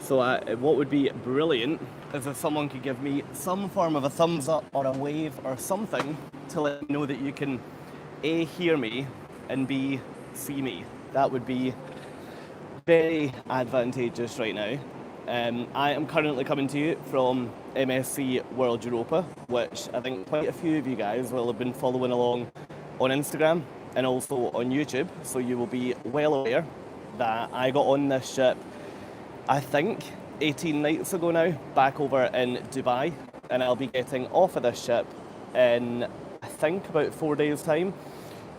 So what would be brilliant is if someone could give me some form of a thumbs up or a wave or something to let me know that you can A, hear me, and B, see me. That would be very advantageous right now. I am currently coming to you from MSC World Europa, which I think quite a few of you guys will have been following along on Instagram and also on YouTube. So you will be well aware that I got on this ship, I think, 18 nights ago now, back over in Dubai, and I'll be getting off of this ship in, I think, about 4 days' time.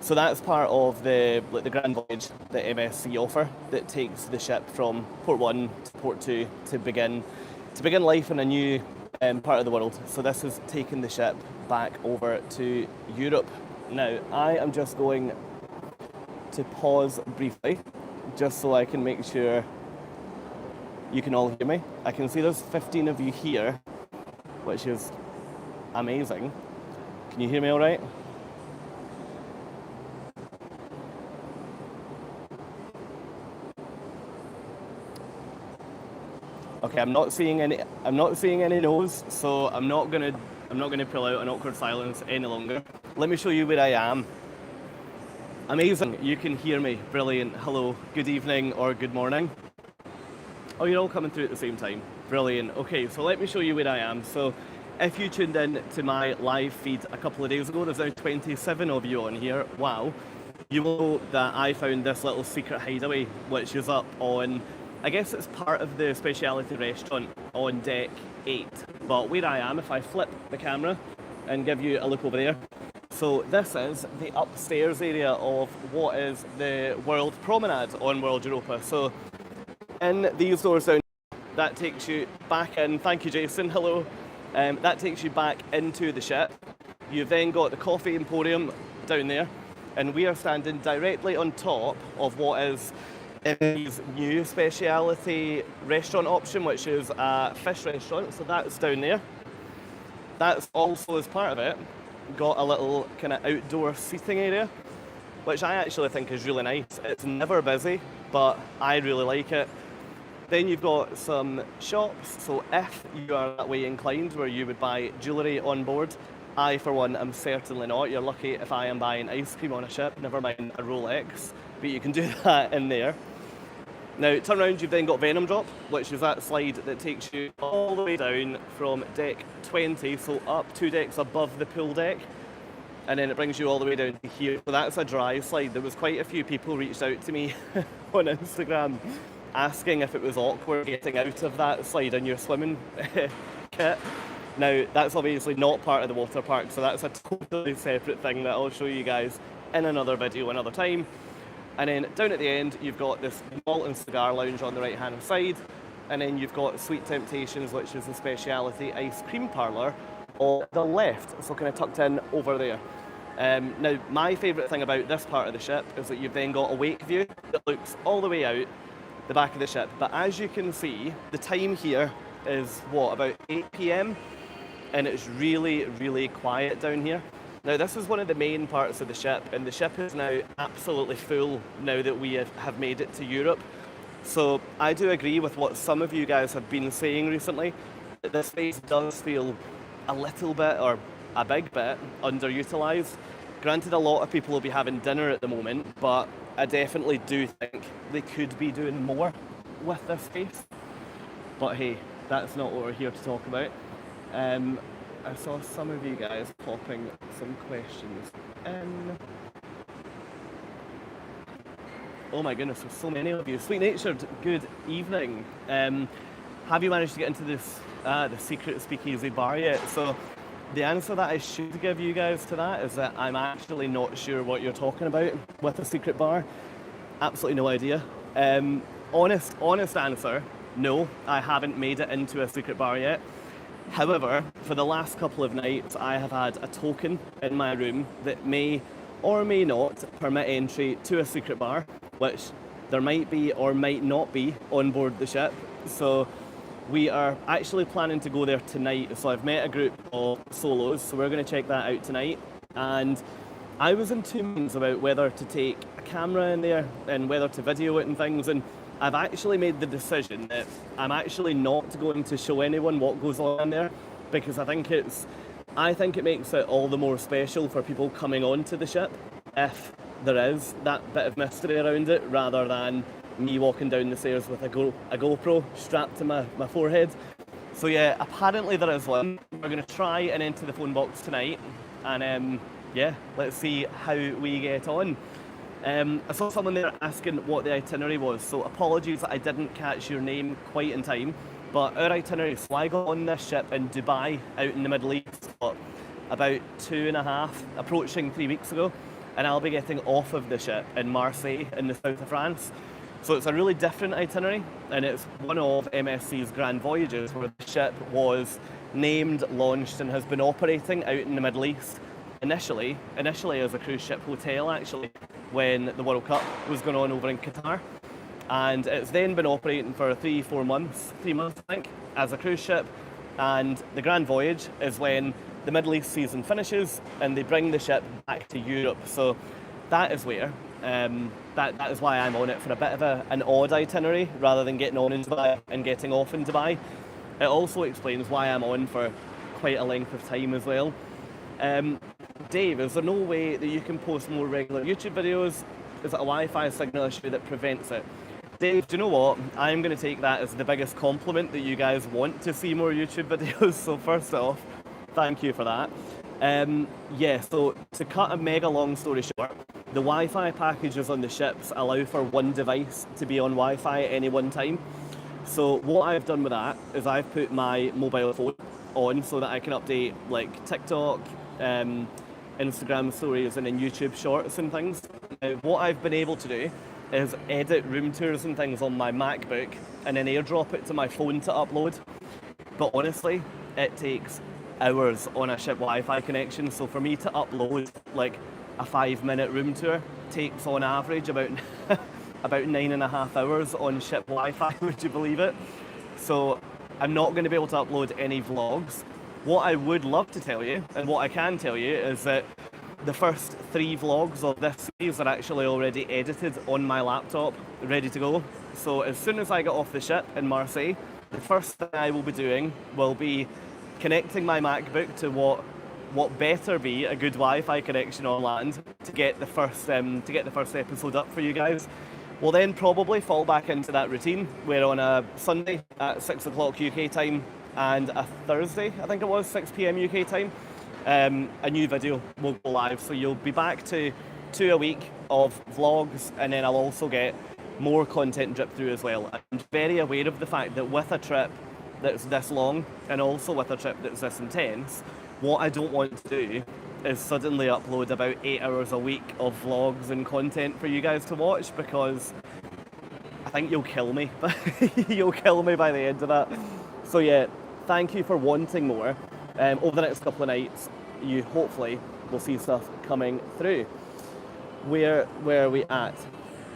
So that's part of the grand voyage that MSC offer that takes the ship from port 1 to port 2 to begin life in a new part of the world. So this is taking the ship back over to Europe. Now, I am just going to pause briefly just so I can make sure you can all hear me. I can see there's 15 of you here, which is amazing. Can you hear me all right? Okay, I'm not seeing any no's, so I'm not gonna pull out an awkward silence any longer. Let me show you where I am. Amazing, you can hear me. Brilliant. Hello, good evening or good morning. Oh, you're all coming through at the same time. Brilliant. Okay, so let me show you where I am. So if you tuned in to my live feed a couple of days ago, there's now 27 of you on here. Wow. You will know that I found this little secret hideaway, which is up on, I guess it's part of the speciality restaurant on deck 8. But where I am, if I flip the camera and give you a look over there, so this is the upstairs area of what is the World Promenade on World Europa. So in these doors down, that takes you back in. Thank you, Jason. Hello. That takes you back into the ship. You've then got the coffee emporium down there, and we are standing directly on top of what is his new speciality restaurant option, which is a fish restaurant. So that's down there. That's also, as part of it, got a little kind of outdoor seating area, which I actually think is really nice. It's never busy, but I really like it. Then you've got some shops. So if you are that way inclined, where you would buy jewellery on board, I, for one, am certainly not. You're lucky if I am buying ice cream on a ship, never mind a Rolex, but you can do that in there. Now, turn around, you've then got Venom Drop, which is that slide that takes you all the way down from deck 20, so up 2 decks above the pool deck, and then it brings you all the way down to here. So that's a dry slide. There was quite a few people reached out to me on Instagram asking if it was awkward getting out of that slide in your swimming kit. Now, that's obviously not part of the water park, so that's a totally separate thing that I'll show you guys in another video another time. And then down at the end, you've got this malt and cigar lounge on the right-hand side, and then you've got Sweet Temptations, which is the speciality ice cream parlour on the left, so kind of tucked in over there. Now, my favourite thing about this part of the ship is that you've then got a wake view that looks all the way out the back of the ship. But as you can see, the time here is, what, about 8 p.m? And it's really, really quiet down here. Now, this is one of the main parts of the ship, and the ship is now absolutely full now that we have made it to Europe. So I do agree with what some of you guys have been saying recently, that this space does feel a little bit, or a big bit, underutilised. Granted, a lot of people will be having dinner at the moment, but I definitely do think they could be doing more with this space. But hey, that's not what we're here to talk about. I saw some of you guys popping some questions in. Oh my goodness, there's so many of you. Sweet Natured, good evening. Have you managed to get into this the secret speakeasy bar yet? So the answer that I should give you guys to that is that I'm actually not sure what you're talking about with a secret bar. Absolutely no idea. Honest answer, no, I haven't made it into a secret bar yet. However, for the last couple of nights, I have had a token in my room that may or may not permit entry to a secret bar, which there might be or might not be on board the ship. So we are actually planning to go there tonight. So I've met a group of solos, so we're going to check that out tonight. And I was in two minds about whether to take a camera in there and whether to video it and things. And I've actually made the decision that I'm actually not going to show anyone what goes on in there, because I think it makes it all the more special for people coming onto the ship if there is that bit of mystery around it, rather than me walking down the stairs with a GoPro strapped to my forehead. So yeah, apparently there is one. We're going to try and enter the phone box tonight, and yeah, let's see how we get on. I saw someone there asking what the itinerary was, so apologies that I didn't catch your name quite in time, but our itinerary, so I got on this ship in Dubai out in the Middle East about 2.5, approaching 3 weeks ago, and I'll be getting off of the ship in Marseille in the south of France. So it's a really different itinerary, and it's one of MSC's grand voyages where the ship was named, launched, and has been operating out in the Middle East. Initially as a cruise ship hotel, actually, when the World Cup was going on over in Qatar. And it's then been operating for 3 months, I think, as a cruise ship. And the grand voyage is when the Middle East season finishes and they bring the ship back to Europe. So that is where, that is why I'm on it for a bit of an odd itinerary, rather than getting on in Dubai and getting off in Dubai. It also explains why I'm on for quite a length of time as well. Dave, is there no way that you can post more regular YouTube videos? Is it a Wi-Fi signal issue that prevents it? Dave, do you know what? I'm going to take that as the biggest compliment that you guys want to see more YouTube videos. So first off, thank you for that. Yeah, so to cut a mega long story short, the Wi-Fi packages on the ships allow for one device to be on Wi-Fi at any one time. So what I've done with that is I've put my mobile phone on so that I can update like TikTok, Instagram stories, and then YouTube shorts and things. Now, what I've been able to do is edit room tours and things on my MacBook and then airdrop it to my phone to upload. But honestly, it takes hours on a ship Wi-Fi connection. So for me to upload like a 5-minute room tour takes on average about 9.5 hours on ship Wi-Fi, would you believe it? So I'm not going to be able to upload any vlogs. What I would love to tell you, and what I can tell you, is that the first 3 vlogs of this series are actually already edited on my laptop, ready to go. So as soon as I get off the ship in Marseille, the first thing I will be doing will be connecting my MacBook to what better be a good Wi-Fi connection on land to get the first episode up for you guys. We'll then probably fall back into that routine where on a Sunday at 6 o'clock UK time and a Thursday, I think it was, 6 p.m. UK time, a new video will go live. So you'll be back to 2 a week of vlogs, and then I'll also get more content drip through as well. I'm very aware of the fact that with a trip that's this long, and also with a trip that's this intense, what I don't want to do is suddenly upload about 8 hours a week of vlogs and content for you guys to watch, because I think you'll kill me. You'll kill me by the end of that. So yeah, thank you for wanting more. Over the next couple of nights, you hopefully will see stuff coming through. Where are we at?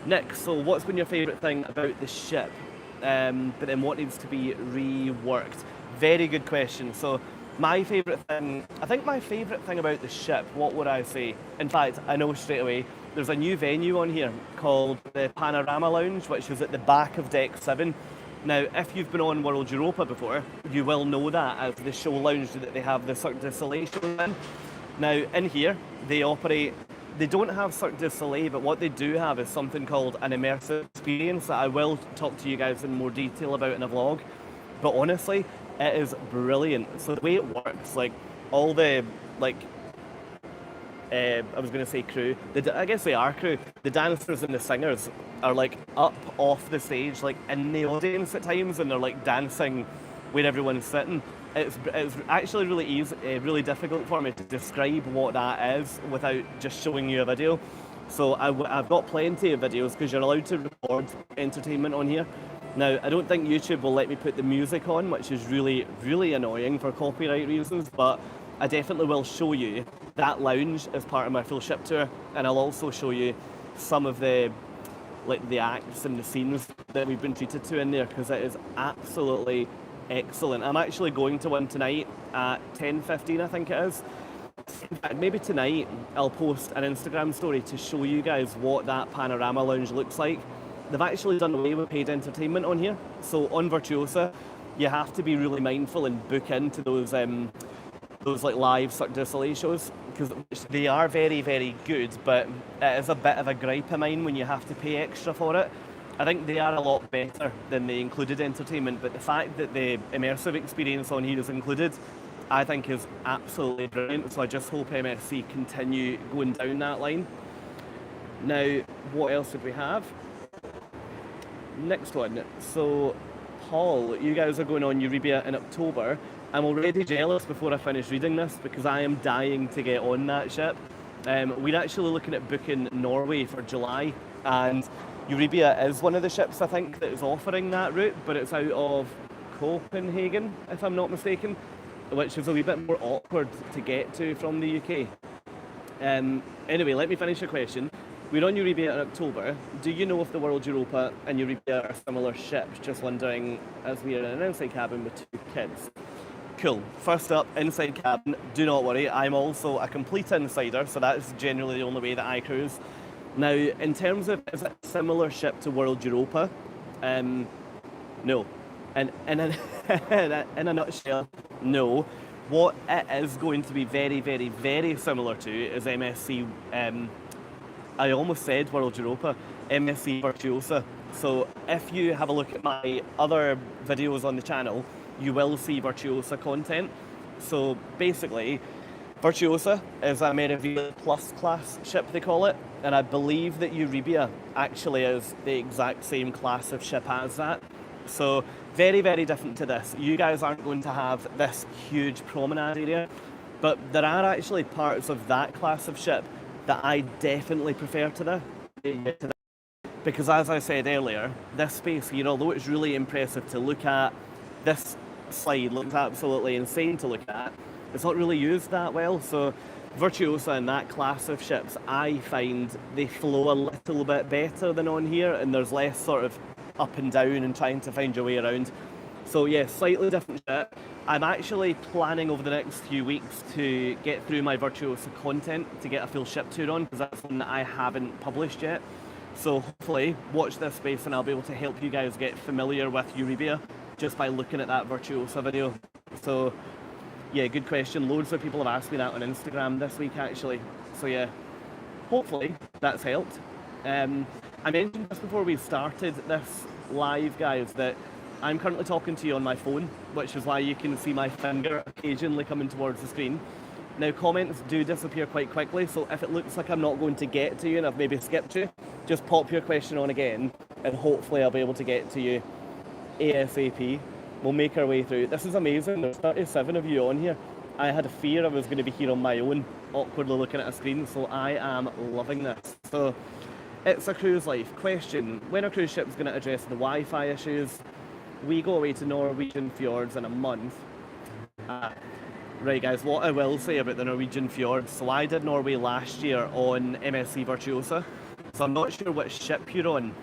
Nick, so what's been your favourite thing about the ship? But then what needs to be reworked? Very good question. So my favourite thing, I think my favourite thing about the ship, what would I say? In fact, I know straight away, there's a new venue on here called the Panorama Lounge, which is at the back of Deck 7. Now, if you've been on World Europa before, you will know that as the show lounge that they have the Cirque du Soleil show in. Now, in here, they don't have Cirque du Soleil, but what they do have is something called an immersive experience that I will talk to you guys in more detail about in a vlog. But honestly, it is brilliant. So the way it works, like all the, I was going to say crew, I guess they are crew. The dancers and the singers are like up off the stage, like in the audience at times, and they're like dancing where everyone's sitting. It's actually really easy, really difficult for me to describe what that is without just showing you a video. So I've got plenty of videos because you're allowed to record entertainment on here. Now, I don't think YouTube will let me put the music on, which is really, really annoying for copyright reasons, but I definitely will show you that lounge as part of my full ship tour, and I'll also show you some of the acts and the scenes that we've been treated to in there, because it is absolutely excellent. I'm actually going to one tonight at 10:15, I think it is. In fact, maybe tonight I'll post an Instagram story to show you guys what that Panorama Lounge looks like. they've actually done away with paid entertainment on here. So on Virtuosa, you have to be really mindful and book into those like live Cirque du Soleil shows, because they are very, very good, but it is a bit of a gripe of mine when you have to pay extra for it. I think they are a lot better than the included entertainment, but the fact that the immersive experience on here is included, I think is absolutely brilliant. So I just hope MSC continue going down that line. Now, what else did we have? Next one. So, Paul, you guys are going on Euribia in October. I'm already jealous before I finish reading this because I am dying to get on that ship. We're actually looking at booking Norway for July, and Euribia is one of the ships, I think, that is offering that route, but it's out of Copenhagen, if I'm not mistaken, which is a wee bit more awkward to get to from the UK. Anyway, let me finish your question. We're on Euribia in October. Do you know if the World Europa and Euribia are similar ships? Just wondering, as we are in an inside cabin with 2 kids. Cool. First up, inside cabin, do not worry. I'm also a complete insider, so that's generally the only way that I cruise. Now, in terms of, is it a similar ship to World Europa? No. And in a nutshell, no. What it is going to be very, very, very similar to is MSC, I almost said World Europa, MSC Virtuosa. So if you have a look at my other videos on the channel, you will see Virtuosa content. So basically, Virtuosa is a Meraviglia Plus class ship, they call it, and I believe that Euribia actually is the exact same class of ship as that. So very, very different to this. You guys aren't going to have this huge promenade area, but there are actually parts of that class of ship that I definitely prefer to that. Because as I said earlier, this space here, although it's really impressive to look at, this slide looks absolutely insane to look at, it's not really used that well. So Virtuosa and that class of ships, I find they flow a little bit better than on here, and there's less sort of up and down and trying to find your way around. So yeah, slightly different ship. I'm actually planning over the next few weeks to get through my Virtuosa content to get a full ship tour on, because that's one that I haven't published yet. So hopefully watch this space and I'll be able to help you guys get familiar with Euribia just by looking at that Virtuosa video. So yeah, good question. Loads of people have asked me that on Instagram this week actually. So yeah, hopefully that's helped. I mentioned just before we started this live, guys, that I'm currently talking to you on my phone, which is why you can see my finger occasionally coming towards the screen. Now, comments do disappear quite quickly, so if it looks like I'm not going to get to you and I've maybe skipped you, just pop your question on again, and hopefully I'll be able to get to you ASAP. We'll make our way through. This is amazing. There's 37 of you on here. I had a fear I was going to be here on my own, awkwardly looking at a screen, so I am loving this. So, it's a cruise life. Question, when a cruise ship is going to address the Wi-Fi issues? We go away to Norwegian fjords in a month. Right guys, what I will say about the Norwegian fjords, so I did Norway last year on MSC Virtuosa, so I'm not sure which ship you're on,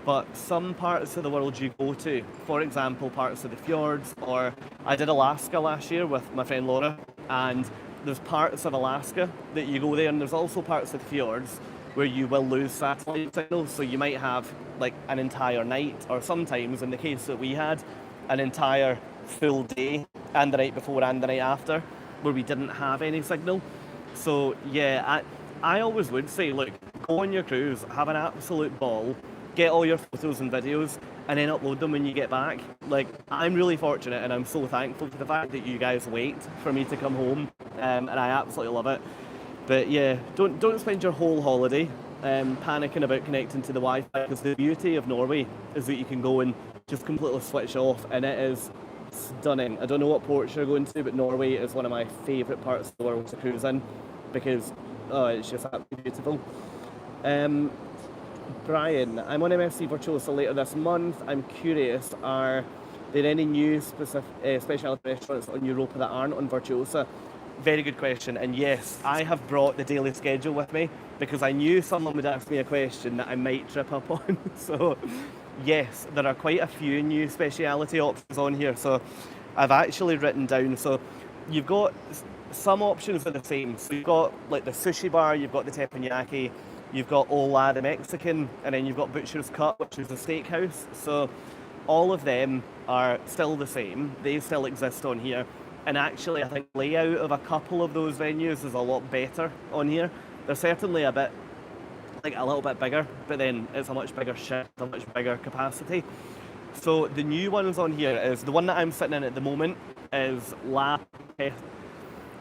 but some parts of the world you go to, for example parts of the fjords, or I did Alaska last year with my friend Laura, and there's parts of Alaska that you go there, and there's also parts of the fjords where you will lose satellite signals, so you might have like an entire night, or sometimes, in the case that we had, an entire full day, and the night before and the night after, where we didn't have any signal. So yeah, I always would say, look, go on your cruise, have an absolute ball, get all your photos and videos, and then upload them when you get back. Like, I'm really fortunate, and I'm so thankful for the fact that you guys wait for me to come home, and I absolutely love it. But yeah, don't spend your whole holiday panicking about connecting to the Wi-Fi, because the beauty of Norway is that you can go and just completely switch off, and it is stunning. I don't know what ports you're going to, but Norway is one of my favourite parts of the world to cruise in, because it's just absolutely beautiful. Brian, I'm on MSC Virtuosa later this month. I'm curious, are there any new specialty restaurants on Europa that aren't on Virtuosa? Very good question, and yes, I have brought the daily schedule with me because I knew someone would ask me a question that I might trip up on. So yes, there are quite a few new specialty options on here. So I've actually written down, so you've got some options are the same. So you've got like the sushi bar, you've got the teppanyaki, you've got Ola the Mexican, and then you've got Butcher's Cut, which is a steakhouse. So all of them are still the same. They still exist on here. And actually, I think layout of a couple of those venues is a lot better on here. They're certainly a little bit bigger, but then it's a much bigger ship, a much bigger capacity. So the new ones on here is, the one that I'm sitting in at the moment is La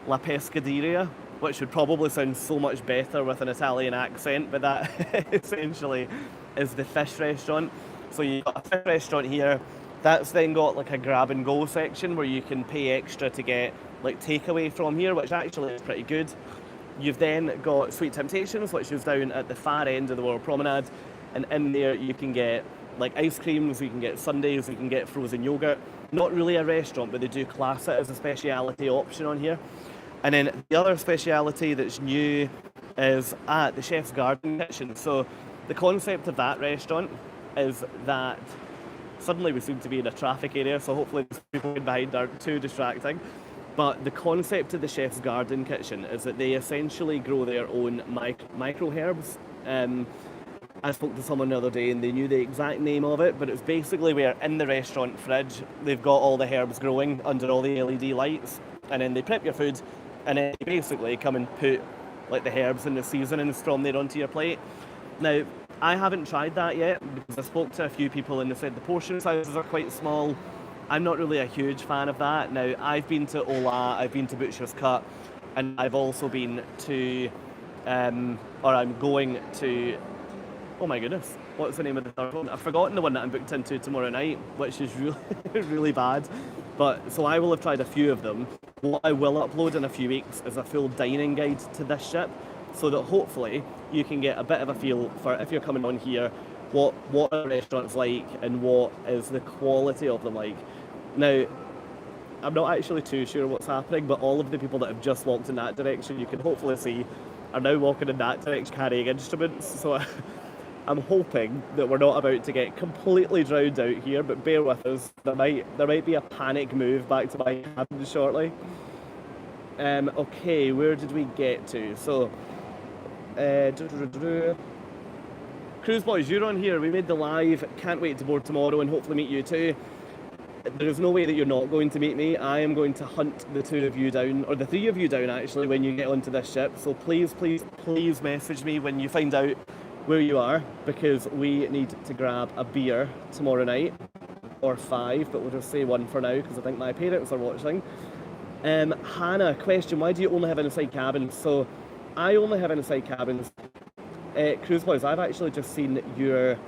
Pescaderia, which would probably sound so much better with an Italian accent, but that essentially is the fish restaurant. So you've got a fish restaurant here. That's then got like a grab and go section where you can pay extra to get like takeaway from here, which actually is pretty good. You've then got Sweet Temptations, which is down at the far end of the World Promenade, and in there you can get like ice creams, you can get sundaes, you can get frozen yogurt. Not really a restaurant, but they do class it as a speciality option on here. And then the other speciality that's new is at the Chef's Garden Kitchen. So the concept of that restaurant is that suddenly we seem to be in a traffic area, so hopefully the people behind aren't too distracting. But the concept of the Chef's Garden Kitchen is that they essentially grow their own micro herbs. I spoke to someone the other day and they knew the exact name of it, but it's basically where in the restaurant fridge they've got all the herbs growing under all the LED lights, and then they prep your food and then they basically come and put like the herbs and the seasonings from there onto your plate. Now, I haven't tried that yet because I spoke to a few people and they said the portion sizes are quite small. I'm not really a huge fan of that. Now, I've been to Ola, I've been to Butcher's Cut, and I've also been to, I'm going to, oh my goodness, what's the name of the third one? I've forgotten the one that I'm booked into tomorrow night, which is really, really bad. But, so I will have tried a few of them. What I will upload in a few weeks is a full dining guide to this ship, so that hopefully you can get a bit of a feel for, if you're coming on here, what are the restaurants like and what is the quality of them like. Now, I'm not actually too sure what's happening, but all of the people that have just walked in that direction, you can hopefully see, are now walking in that direction carrying instruments. So I'm hoping that we're not about to get completely drowned out here, but bear with us. There might be a panic move back to my cabin shortly. Okay, where did we get to? So, Cruise Boys, you're on here. We made the live. Can't wait to board tomorrow and hopefully meet you too. There is no way that you're not going to meet me. I am going to hunt the two of you down, or the three of you down actually, when you get onto this ship. So please, please, please message me when you find out where you are, because we need to grab a beer tomorrow night, or 5, but we'll just say 1 for now because I think my parents are watching. Hannah, question, why do you only have inside cabins? So I only have inside cabins. Cruise Boys, I've actually just seen your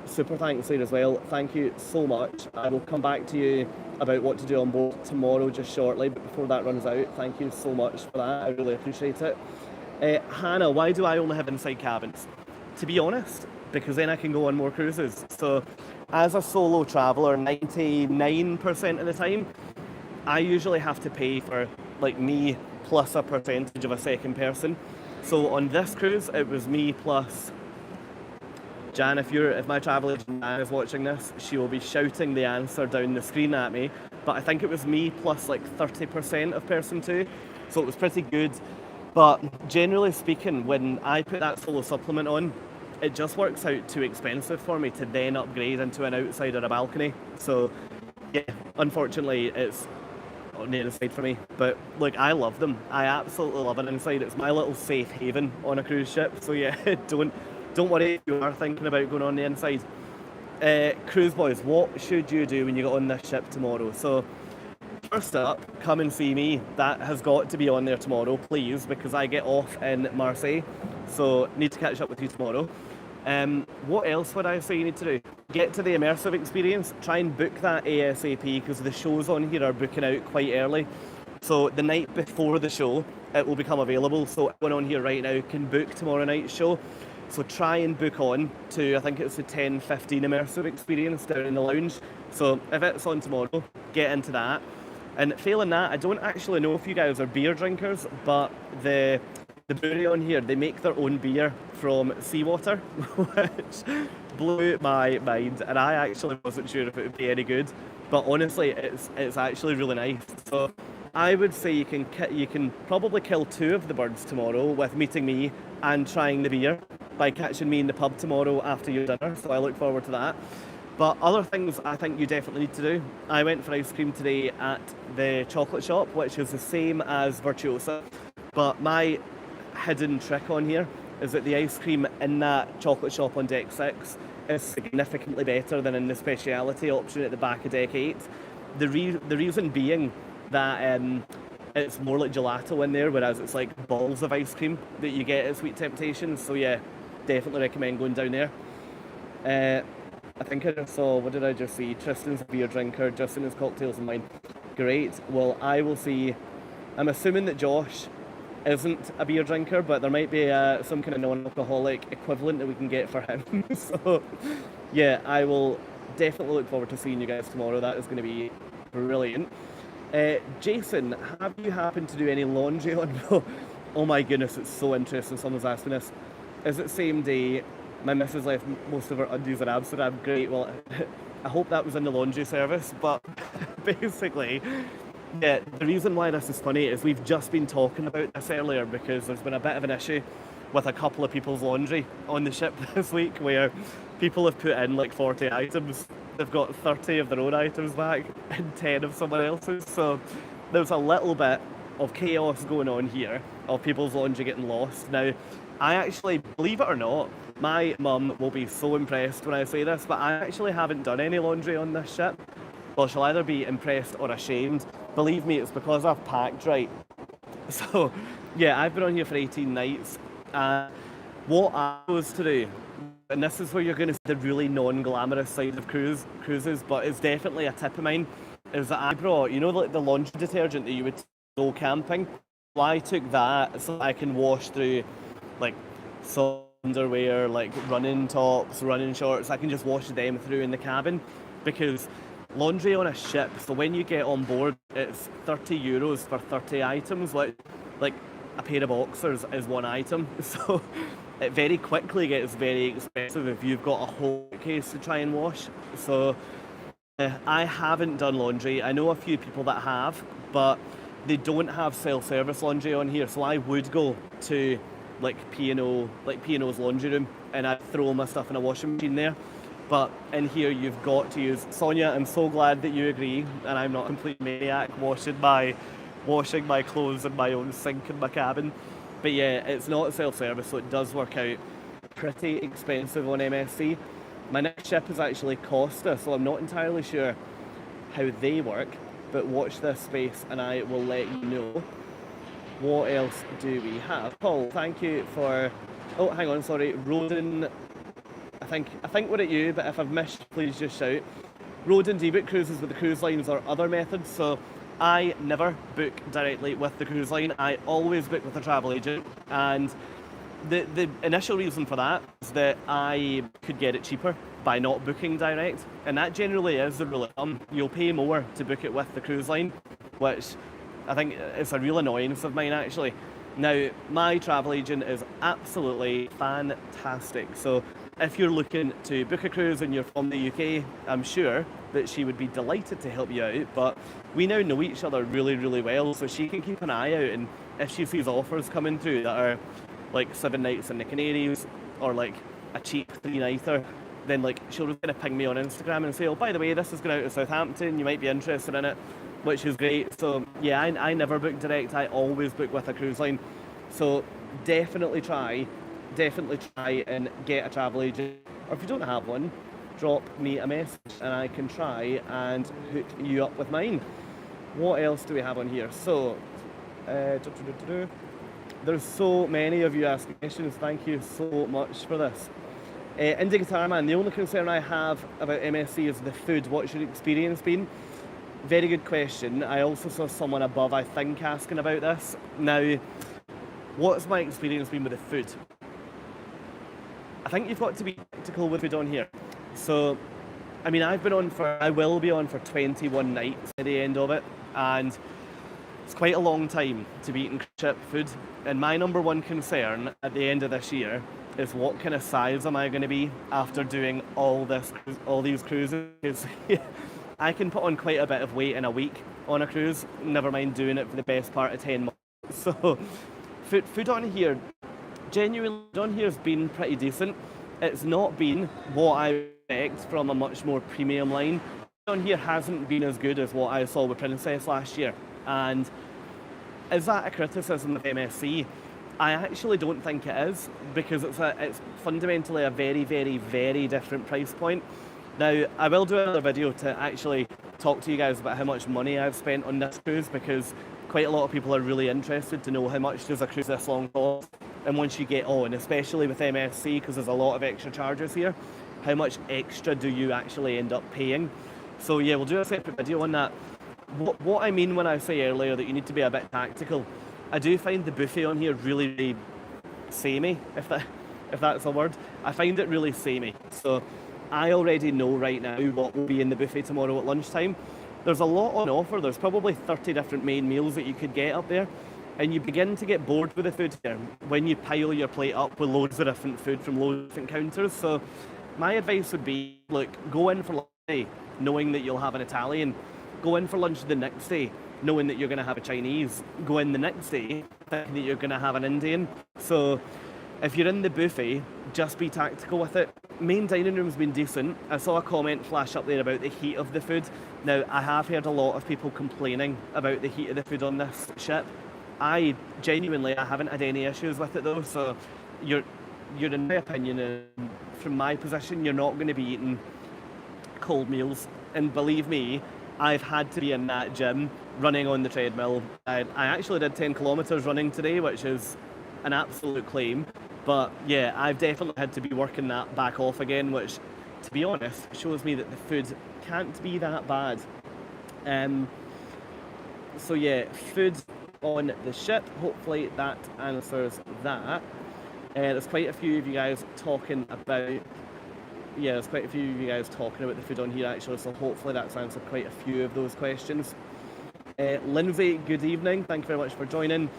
super thanks there as well. Thank you so much. I will come back to you about what to do on board tomorrow just shortly, but before that runs out, thank you so much for that. I really appreciate it. Hannah, why do I only have inside cabins? To be honest, because then I can go on more cruises. So as a solo traveller, 99% of the time, I usually have to pay for like me plus a percentage of a second person. So on this cruise, it was me plus Jan. If my travel agent Jan is watching this, she will be shouting the answer down the screen at me. But I think it was me plus like 30% of person 2. So it was pretty good. But generally speaking, when I put that solo supplement on, it just works out too expensive for me to then upgrade into an outside or a balcony. So yeah, unfortunately, it's on the inside for me. But look, I love them. I absolutely love an inside. It's my little safe haven on a cruise ship. So yeah, don't worry if you are thinking about going on the inside. Cruise Boys, what should you do when you get on this ship tomorrow? So first up, come and see me. That has got to be on there tomorrow, please, because I get off in Marseille. So need to catch up with you tomorrow. What else would I say you need to do? Get to the immersive experience. Try and book that ASAP because the shows on here are booking out quite early. So the night before the show, it will become available. So everyone on here right now can book tomorrow night's show. So try and book on to, I think it's the 10:15 immersive experience down in the lounge. So if it's on tomorrow, get into that. And failing that, I don't actually know if you guys are beer drinkers, but the brewery on here, they make their own beer from seawater, which blew my mind, and I actually wasn't sure if it would be any good, but honestly, it's actually really nice. So I would say you can probably kill 2 of the birds tomorrow with meeting me and trying the beer. by catching me in the pub tomorrow after your dinner, so I look forward to that. But other things I think you definitely need to do. I went for ice cream today at the chocolate shop, which is the same as Virtuosa, but my hidden trick on here is that the ice cream in that chocolate shop on deck 6 is significantly better than in the speciality option at the back of deck 8. The reason being that it's more like gelato in there, whereas it's like balls of ice cream that you get at Sweet Temptations. So yeah, definitely recommend going down there. I think I just saw, what did I just see? Tristan's a beer drinker, Justin is cocktails and wine. Great. Well, I will see. I'm assuming that Josh isn't a beer drinker, but there might be some kind of non-alcoholic equivalent that we can get for him. So yeah, I will definitely look forward to seeing you guys tomorrow. That is going to be brilliant. Jason, have you happened to do any laundry on? Oh my goodness, it's so interesting. Someone's asking this. Is it same day? My missus left most of her undies in Amsterdam. Great. Well, I hope that was in the laundry service. But basically, yeah, the reason why this is funny is we've just been talking about this earlier because there's been a bit of an issue with a couple of people's laundry on the ship this week where people have put in like 40 items. They've got 30 of their own items back and 10 of someone else's. So there's a little bit of chaos going on here of people's laundry getting lost. Now, I actually, believe it or not, my mum will be so impressed when I say this, but I actually haven't done any laundry on this ship. Well, she'll either be impressed or ashamed. Believe me, it's because I've packed right. So, yeah, I've been on here for 18 nights. What I was to do, and this is where you're going to see the really non-glamorous side of cruises, but it's definitely a tip of mine, is that I brought, you know, like the laundry detergent that you would go camping? Well, I took that so I can wash through, like, some underwear, like running tops, running shorts. I can just wash them through in the cabin, because laundry on a ship, so when you get on board, it's €30 for 30 items, like a pair of boxers is one item. So it very quickly gets very expensive if you've got a whole case to try and wash. So I haven't done laundry. I know a few people that have, but they don't have self-service laundry on here. So I would go to like P&O's laundry room and I'd throw my stuff in a washing machine there. But in here you've got to use, Sonia, I'm so glad that you agree and I'm not a complete maniac washing my clothes in my own sink in my cabin. But yeah, it's not self-service, so it does work out pretty expensive on MSC. My next ship is actually Costa, so I'm not entirely sure how they work, but watch this space and I will let you know. What else do we have? Paul, thank you for, oh, hang on, sorry, Roden, I think we're at you, but if I've missed, please just shout. Roden, do you book cruises with the cruise lines or other methods? So I never book directly with the cruise line. I always book with a travel agent, and the initial reason for that is that I could get it cheaper by not booking direct, and that generally is the rule of thumb. You'll pay more to book it with the cruise line, which I think is a real annoyance of mine actually. Now, my travel agent is absolutely fantastic, so if you're looking to book a cruise and you're from the UK, I'm sure that she would be delighted to help you out, but we now know each other really, really well, so she can keep an eye out, and if she sees offers coming through that are like 7 nights in the Canaries or like a cheap 3-nighter, then like she'll just kind of ping me on Instagram and say, oh, by the way, this is going out to Southampton, you might be interested in it, which is great. So yeah, I never book direct, I always book with a cruise line. So definitely try and get a travel agent, or if you don't have one, drop me a message and I can try and hook you up with mine. What else do we have on here? So there's so many of you asking questions. Thank you so much for this. Indie Guitar Man, the only concern I have about MSC is the food. What's your experience been? Very good question. I also saw someone above, I think, asking about this. Now, what's my experience been with the food? I think you've got to be practical with food on here. So, I mean, I will be on for 21 nights at the end of it, and it's quite a long time to be eating ship food. And my number one concern at the end of this year is what kind of size am I going to be after doing all these cruises? I can put on quite a bit of weight in a week on a cruise, never mind doing it for the best part of 10 months. So, food on here, genuinely, on here has been pretty decent. It's not been what I expect from a much more premium line. On here hasn't been as good as what I saw with Princess last year. And is that a criticism of MSC? I actually don't think it is, because it's fundamentally a very, very, very different price point. Now, I will do another video to actually talk to you guys about how much money I've spent on this cruise, because quite a lot of people are really interested to know how much does a cruise this long cost. And once you get on, especially with MSC, because there's a lot of extra charges here, how much extra do you actually end up paying? So yeah, we'll do a separate video on that. What I mean when I say earlier that you need to be a bit tactical, I do find the buffet on here really, really samey, if that's a word. I find it really samey. So I already know right now what will be in the buffet tomorrow at lunchtime. There's a lot on offer. There's probably 30 different main meals that you could get up there. And you begin to get bored with the food here when you pile your plate up with loads of different food from loads of different counters. So my advice would be, look, go in for lunch today knowing that you'll have an Italian. Go in for lunch the next day knowing that you're going to have a Chinese. Go in the next day thinking that you're going to have an Indian. So if you're in the buffet, just be tactical with it. Main dining room's been decent. I saw a comment flash up there about the heat of the food. Now, I have heard a lot of people complaining about the heat of the food on this ship. I haven't had any issues with it though, so you're in my opinion, and from my position, you're not going to be eating cold meals. And believe me, I've had to be in that gym running on the treadmill. I actually did 10 kilometers running today, which is an absolute claim. But yeah, I've definitely had to be working that back off again, which, to be honest, shows me that the food can't be that bad. So yeah, food on the ship, hopefully that answers that. There's quite a few of you guys talking about the food on here actually, so hopefully that's answered quite a few of those questions. Lindsay, good evening, thank you very much for joining.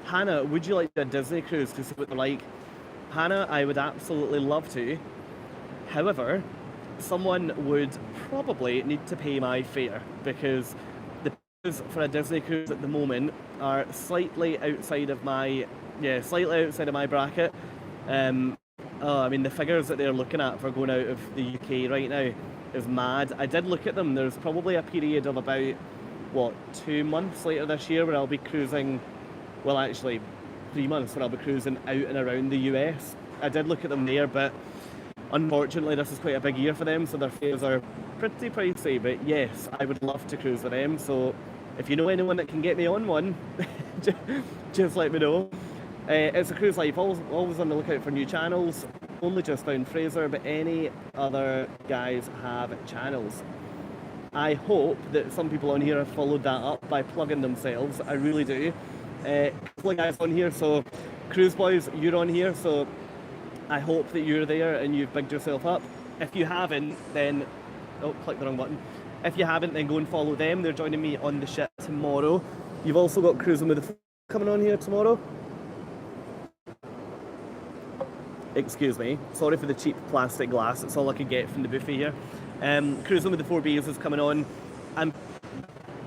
Hannah, would you like a Disney cruise to see what they're like? Hannah, I would absolutely love to. However, someone would probably need to pay my fare, because the prices for a Disney cruise at the moment are slightly outside of my bracket. I mean, the figures that they're looking at for going out of the UK right now is mad. I did look at them. There's probably a period of about, 2 months later this year where I'll be cruising, well actually 3 months where I'll be cruising out and around the US. I did look at them there, but unfortunately this is quite a big year for them, so their fares are pretty pricey. But yes, I would love to cruise with them, so if you know anyone that can get me on one, just let me know. It's a cruise life, always on the lookout for new channels. Only just found Fraser, but any other guys have channels. I hope that some people on here have followed that up by plugging themselves. I really do. A couple of guys on here, so Cruise Boys, you're on here, so I hope that you're there and you've bigged yourself up. If you haven't, then... Oh, clicked the wrong button. If you haven't, then go and follow them. They're joining me on the ship tomorrow. You've also got Cruising with the coming on here tomorrow. Excuse me, sorry for the cheap plastic glass, it's all I could get from the buffet here. Cruising with the 4Bs is coming on. I'm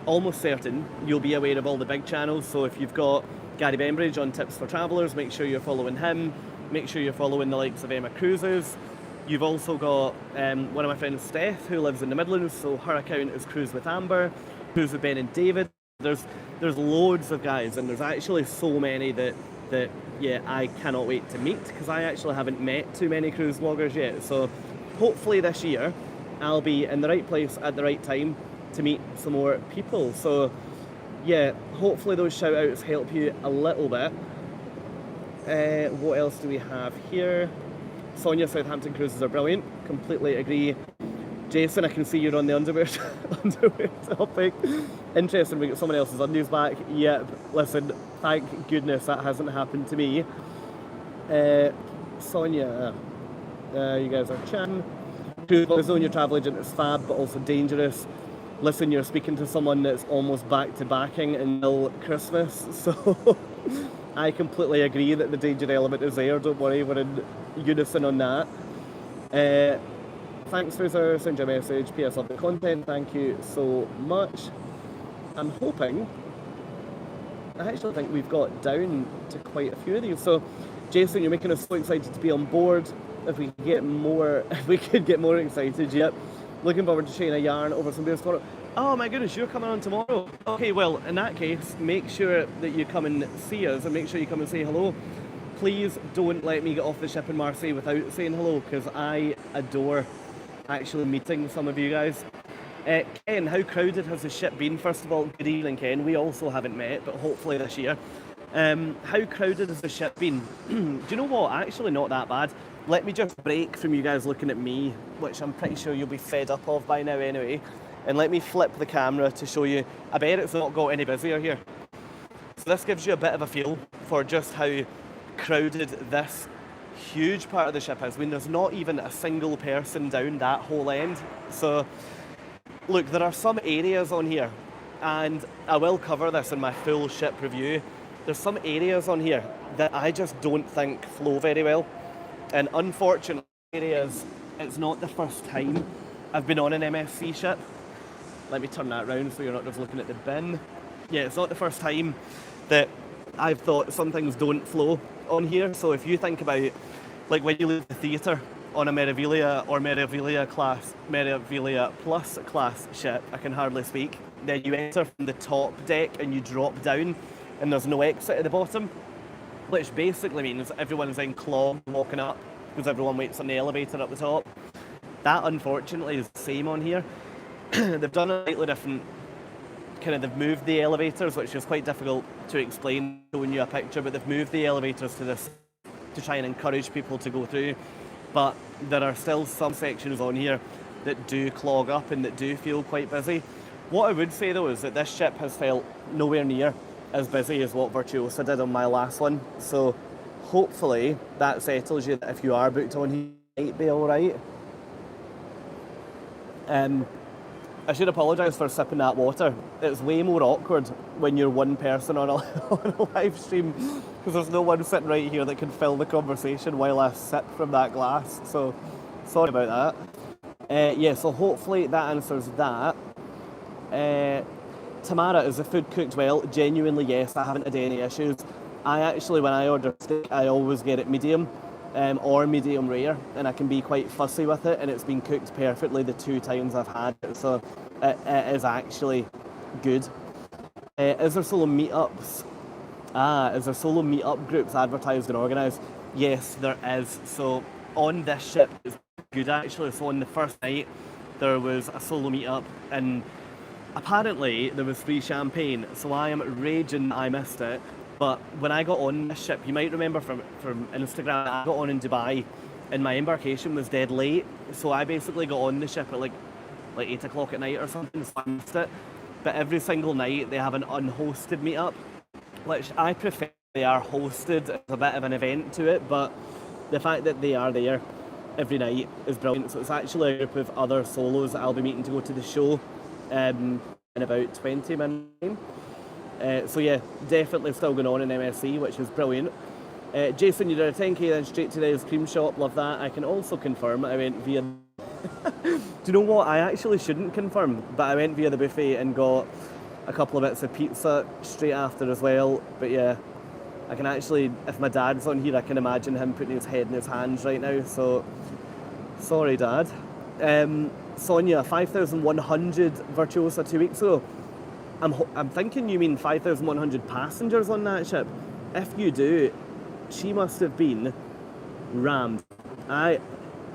almost certain you'll be aware of all the big channels, so if you've got Gary Bembridge on Tips for Travellers, make sure you're following him. Make sure you're following the likes of Emma Cruises. You've also got one of my friends, Steph, who lives in the Midlands, so her account is Cruise with Amber, Cruise with Ben and David. There's loads of guys, and there's actually so many that yeah, I cannot wait to meet, because I actually haven't met too many cruise vloggers yet. So hopefully this year I'll be in the right place at the right time to meet some more people. So yeah, hopefully those shout outs help you a little bit. What else do we have here? Sonia, Southampton cruises are brilliant. Completely agree. Jason, I can see you're on the underwear topic. Interesting, we got someone else's undies back. Yep, listen, thank goodness that hasn't happened to me. Sonia, you guys are chatting. Cruise on your travel agent is fab, but also dangerous. Listen, you're speaking to someone that's almost back-to-backing until Christmas, so I completely agree that the danger element is there. Don't worry, we're in unison on that. Thanks, Fraser. Send your message. PS love the content. Thank you so much. I'm hoping... I actually think we've got down to quite a few of these. So Jason, you're making us so excited to be on board. If we could get more, excited, yep. Looking forward to sharing a yarn over some beers tomorrow. Oh my goodness, you're coming on tomorrow. Okay, well, in that case, make sure that you come and see us and make sure you come and say hello. Please don't let me get off the ship in Marseille without saying hello, because I adore actually meeting some of you guys. Ken, how crowded has the ship been? First of all, good evening, Ken. We also haven't met, but hopefully this year. How crowded has the ship been? Do you know what? Actually, not that bad. Let me just break from you guys looking at me, which I'm pretty sure you'll be fed up of by now anyway. And let me flip the camera to show you. I bet it's not got any busier here. So this gives you a bit of a feel for just how crowded this huge part of the ship is. I mean, there's not even a single person down that whole end. So look, there are some areas on here, and I will cover this in my full ship review. There's some areas on here that I just don't think flow very well. And unfortunately, areas, it's not the first time I've been on an MSC ship. Let me turn that around so you're not just looking at the bin. Yeah, it's not the first time that I've thought some things don't flow on here. So if you think about, like when you leave the theatre on a Meraviglia or Meraviglia Plus class ship, I can hardly speak, then you enter from the top deck and you drop down and there's no exit at the bottom, which basically means everyone's in clog walking up because everyone waits on the elevator up the top. That unfortunately is the same on here. They've done a slightly different they've moved the elevators, which is quite difficult to explain showing you a picture, but they've moved the elevators to this to try and encourage people to go through. But there are still some sections on here that do clog up and that do feel quite busy. What I would say though is that this ship has felt nowhere near as busy as what Virtuosa did on my last one. So hopefully that settles you that if you are booked on here, it might be alright. I should apologise for sipping that water. It's way more awkward when you're one person on a live stream because there's no one sitting right here that can fill the conversation while I sip from that glass. So sorry about that. Yeah, so hopefully that answers that. Tamara, is the food cooked well? Genuinely, yes. I haven't had any issues. I actually, when I order steak, I always get it medium or medium rare, and I can be quite fussy with it, and it's been cooked perfectly the 2 times I've had it, so it is actually good. Is there solo meetups? Is there solo meetup groups advertised and organised? Yes, there is. So on this ship, it's good actually. So on the first night, there was a solo meetup, and apparently there was free champagne, so I am raging I missed it. But when I got on this ship, you might remember from Instagram, I got on in Dubai and my embarkation was dead late. So I basically got on the ship at like 8 o'clock at night or something, so I missed it. But every single night they have an unhosted meetup, which I prefer they are hosted as a bit of an event to it, but the fact that they are there every night is brilliant. So it's actually a group of other solos that I'll be meeting to go to the show in about 20 minutes. So yeah, definitely still going on in MSC, which is brilliant. Jason, you did a 10k then straight to the ice cream shop, love that. I can also confirm I went via do you know what, I actually shouldn't confirm, but I went via the buffet and got a couple of bits of pizza straight after as well. But yeah, I can actually, if my dad's on here, I can imagine him putting his head in his hands right now, so sorry Dad. Sonia, 5,100 Virtuosa 2 weeks ago. I'm thinking you mean 5,100 passengers on that ship. If you do, she must have been rammed. How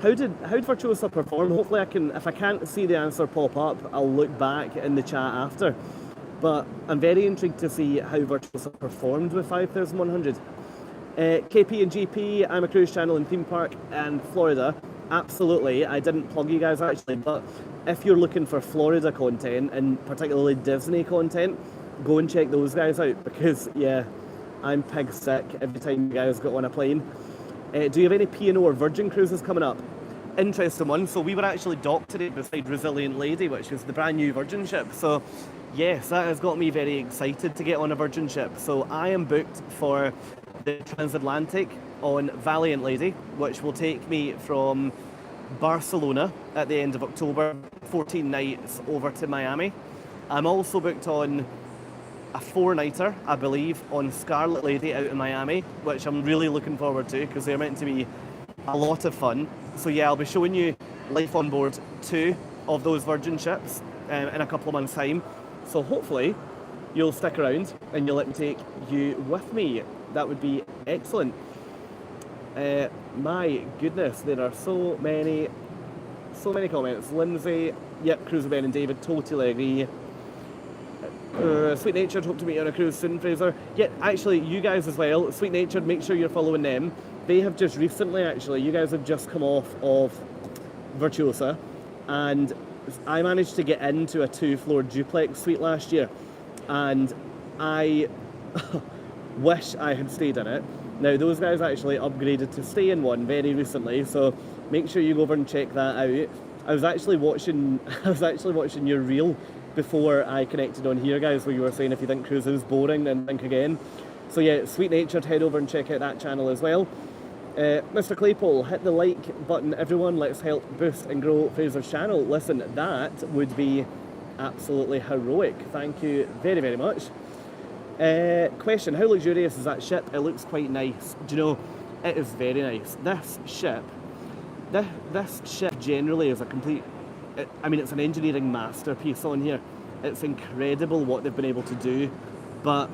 did Virtuosa perform? Hopefully I can, if I can't see the answer pop up, I'll look back in the chat after. But I'm very intrigued to see how Virtuosa performed with 5,100. KP and GP, I'm a cruise channel in theme park and Florida. Absolutely, I didn't plug you guys actually, but if you're looking for Florida content and particularly Disney content, go and check those guys out because yeah, I'm pig sick every time you guys get on a plane. Do you have any P&O or Virgin cruises coming up? Interesting one. So we were actually docked today beside Resilient Lady, which is the brand new Virgin ship. So yes, that has got me very excited to get on a Virgin ship. So I am booked for the transatlantic on Valiant Lady, which will take me from Barcelona at the end of October, 14 nights over to Miami. I'm also booked on a 4-nighter, I believe, on Scarlet Lady out in Miami, which I'm really looking forward to because they're meant to be a lot of fun. So yeah, I'll be showing you life on board 2 of those Virgin ships in a couple of months' time. So hopefully you'll stick around and you'll let me take you with me. That would be excellent. My goodness, there are so many comments. Lindsay, yep, Cruise with Ben and David, totally agree. Sweet Natured, hope to meet you on a cruise soon, Fraser. Yeah, actually, you guys as well. Sweet Natured, make sure you're following them. They have just recently, actually, you guys have just come off of Virtuosa, and I managed to get into a 2-floor duplex suite last year, and I wish I had stayed in it. Now, those guys actually upgraded to stay in one very recently, so make sure you go over and check that out. I was actually watching your reel before I connected on here, guys, where you were saying if you think cruising is boring, then think again. So yeah, Sweet Natured, head over and check out that channel as well. Mr. Claypole, hit the like button, everyone. Let's help boost and grow Fraser's channel. Listen, that would be absolutely heroic. Thank you very, very much. Question, how luxurious is that ship? It looks quite nice. Do you know, it is very nice. This ship generally is a complete... I mean, it's an engineering masterpiece on here. It's incredible what they've been able to do. But